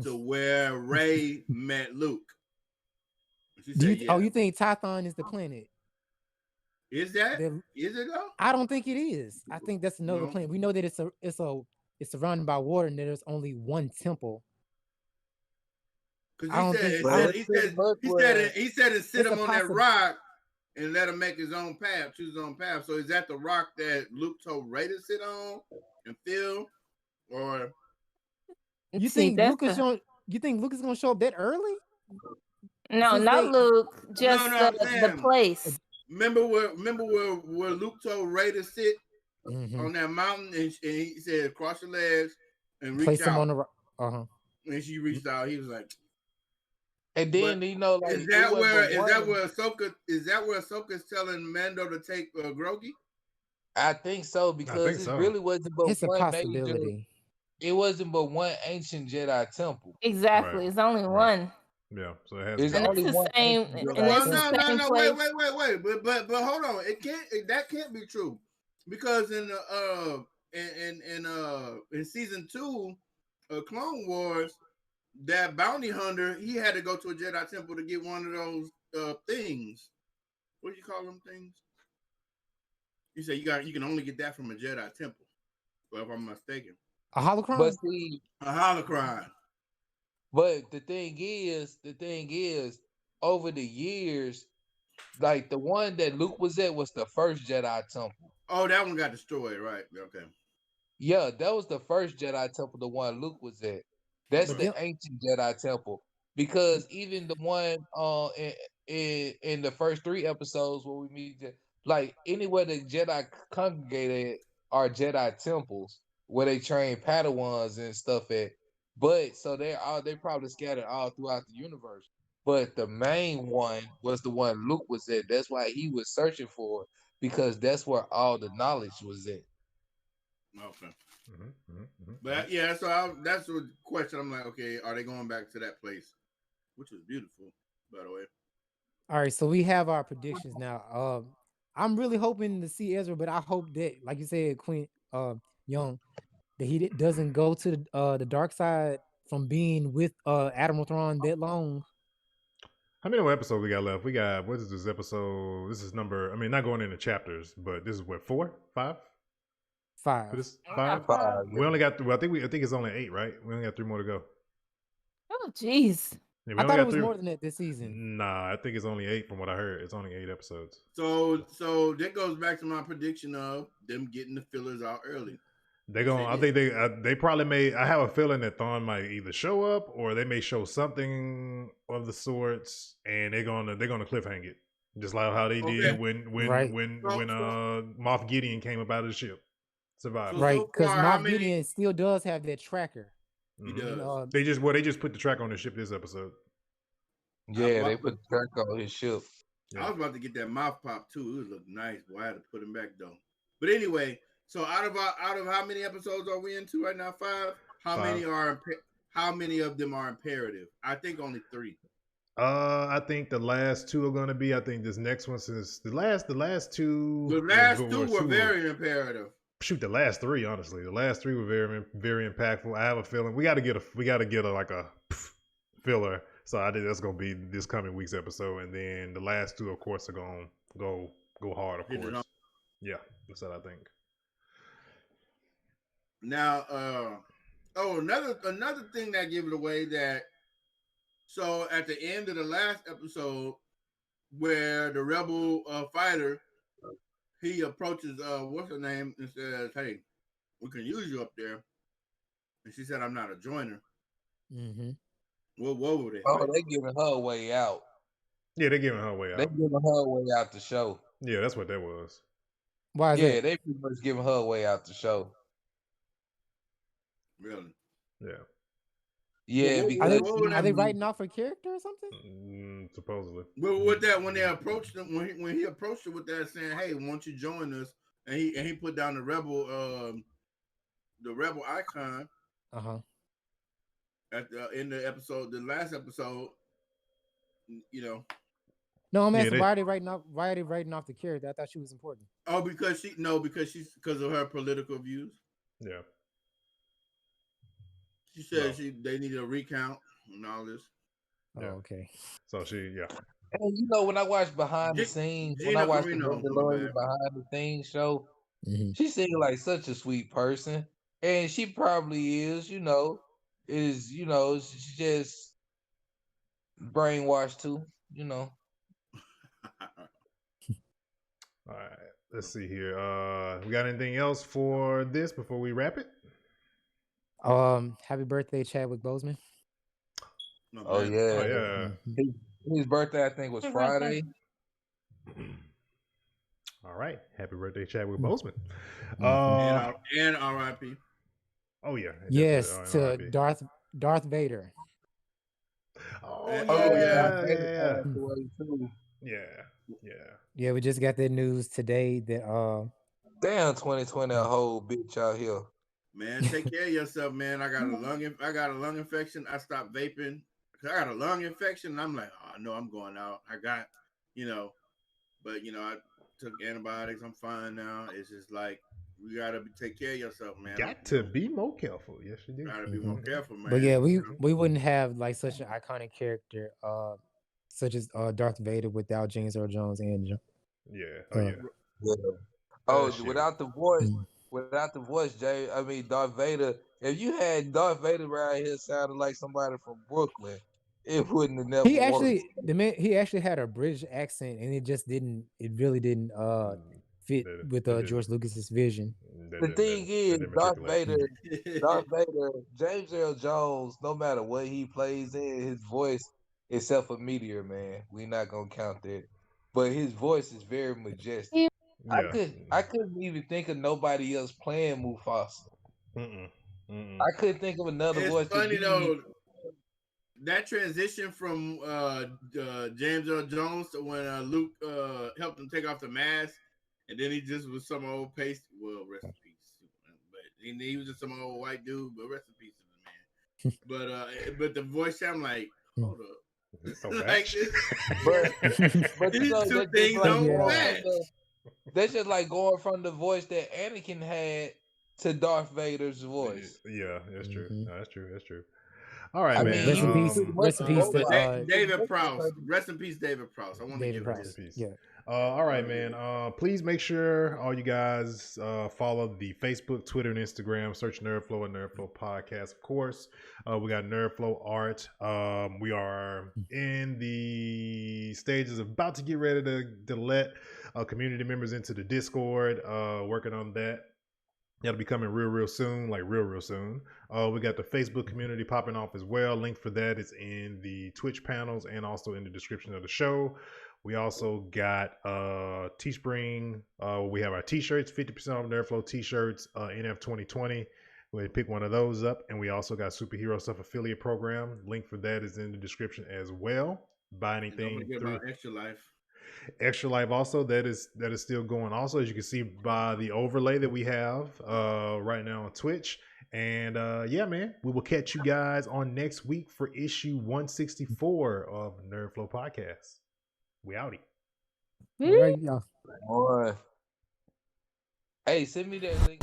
to where Rey met Luke? She said, yeah. You think Tython is the planet? Is that? Is it though? I don't think it is. I think that's another planet. We know that it's surrounded by water and there's only one temple. Because he said to sit him on that rock and let him make his own path, choose his own path. So is that the rock that Luke told Rey to sit on and feel, or you think Luke is gonna show up that early? No, not Luke. Just the place. Remember where Luke told Rey to sit on that mountain, and he said, "Cross your legs and reach place out." Him on the rock. And she reached out. He was like, and then like, is that where Ahsoka's telling Mando to take Grogu? I think so because it really wasn't but it's one a possibility. It wasn't but one ancient Jedi temple. Exactly, it's only one. Yeah, so it has. It's only the same. No. Wait. But hold on. That can't be true because in season 2 of Clone Wars, that bounty hunter, he had to go to a Jedi temple to get one of those things. What do you call them things? You say you can only get that from a Jedi temple. Well, if I'm mistaken, a holocron. But see, a holocron. But the thing is, over the years, like the one that Luke was at was the first Jedi temple. Oh, that one got destroyed, right? Okay. Yeah, that was the first Jedi temple, the one Luke was at. That's the ancient Jedi temple. Because even the one in the first 3 episodes where we meet, like anywhere the Jedi congregated are Jedi temples where they train Padawans and stuff at. But so they probably scattered all throughout the universe. But the main one was the one Luke was at. That's why he was searching for, because that's where all the knowledge was at. Okay. But yeah, so that's the question. I'm like, okay, are they going back to that place? Which was beautiful, by the way. All right, so we have our predictions now. I'm really hoping to see Ezra, but I hope that, like you said, Quinn Young, that he doesn't go to the dark side from being with Admiral Thrawn that long. How many more episodes we got left? We got, what is this episode? This is number, not going into chapters, but this is what, 4, 5? For 5. this I got 5? Five. We only got I think it's only 8, right? We only got 3 more to go. Oh, jeez. Yeah, we I only thought got it was 3. more than that this season. Nah, I think it's only 8 from what I heard. It's only 8 episodes. So that goes back to my prediction of them getting the fillers out early. They're going. I think they probably may. I have a feeling that Thawne might either show up or they may show something of the sorts, and they're gonna cliffhang it, just like how they did when Right. Moff Gideon came up out of the ship, survived. So Right, because far, how Moff many- Gideon still does have that tracker. He Mhm. does. They just put the track on the ship this episode. Yeah, they put the track on his ship. I was about to get that mouth pop too. It would look nice, boy. I had to put him back though. But anyway, so out of how many episodes are we into right now? 5. How 5. many of them are imperative? I think only 3. I think the last 2 are gonna be. I think this next one is the last 2. The last 2 were very imperative. Shoot, the last 3, honestly, the last 3 were very, very impactful. I have a feeling we got to get a like a filler. So I think that's gonna be this coming week's episode, and then the last 2, of course, are gonna go hard. Of course, yeah, that's what I think. Now, another thing that gives it away that. So at the end of the last episode, where the rebel fighter, he approaches what's her name and says, "Hey, we can use you up there," and she said, "I'm not a joiner." Mm-hmm. What were they? Oh, they giving her a way out. Yeah, they're giving her a way out. They giving her a way out the show. Yeah, that's what that was. Why is Yeah, that? they pretty much giving her a way out the show. Really? Yeah. Yeah, Well, because Are they writing off her character or something? Supposedly. But with that, when they approached him, when he approached her with that, saying, "Hey, won't you join us?" and he put down the rebel icon at in the episode, the last episode, you know. No, I'm asking why are they writing off the character? I thought she was important. Oh, because because of her political views. Yeah. She said they needed a recount and all this. Oh, okay. So she, And you know, when I watch behind the scenes, when I watch the Mandalorian behind the scenes show, she seems like such a sweet person, and she probably is. She's just brainwashed too. All right. Let's see here. We got anything else for this before we wrap it? Happy birthday, Chadwick Boseman. Oh yeah. His birthday, I think, was Friday. All right. Happy birthday, Chadwick Boseman. And R.I.P. Oh yeah. Yes, to Darth Vader. Yeah, we just got that news today that damn 2020 a whole bitch out here. Man, take care of yourself, man. I got a lung infection. I stopped vaping. I got a lung infection, and I'm like, oh no, I'm going out. I got, but I took antibiotics. I'm fine now. It's just like we gotta take care of yourself, man. Got to be more careful. Yes, you do. Gotta be more careful, man. But yeah, we wouldn't have like such an iconic character, such as Darth Vader without James Earl Jones and without the voice, Jay. I mean, Darth Vader. If you had Darth Vader right here sounding like somebody from Brooklyn, it wouldn't have never. He actually had a British accent, and it really didn't fit with George Lucas's vision. The thing is, Darth Vader, James Earl Jones, no matter what he plays in, his voice, except for Meteor Man, we're not gonna count that. But his voice is very majestic. Yeah. I couldn't even think of nobody else playing Mufasa. I couldn't think of another voice. It's funny though. That transition from James Earl Jones to when Luke helped him take off the mask, and then he just was some old rest in peace. But he was just some old white dude, but rest in peace to the man. But the voice sound like, hold up. So like this. but these two things don't match. That's just like going from the voice that Anakin had to Darth Vader's voice. Yeah, that's true. No, that's true. All right, man. Rest in peace to David Prowse. Rest in peace, David Prowse. I want to give Prowse. this. Yeah. All right, man. Please make sure all you guys follow the Facebook, Twitter, and Instagram. Search Nerdflow and Nerdflow Podcast, of course. We got Nerdflow Art. We are in the stages of about to get ready to let community members into the Discord. Working on that. That'll be coming real soon, like real soon. We got the Facebook community popping off as well. Link for that is in the Twitch panels and also in the description of the show. We also got Teespring. We have our t-shirts, 50% off Nerdflow t-shirts, NF 2020. We pick one of those up. And we also got Superhero Stuff affiliate program. Link for that is in the description as well. Buy anything. And don't forget about Extra Life. Extra Life also, that is still going. Also, as you can see by the overlay that we have right now on Twitch. And yeah, man, we will catch you guys on next week for issue 164 of Nerdflow Podcast. We outie. All right, y'all. Boy. Hey, send me that link.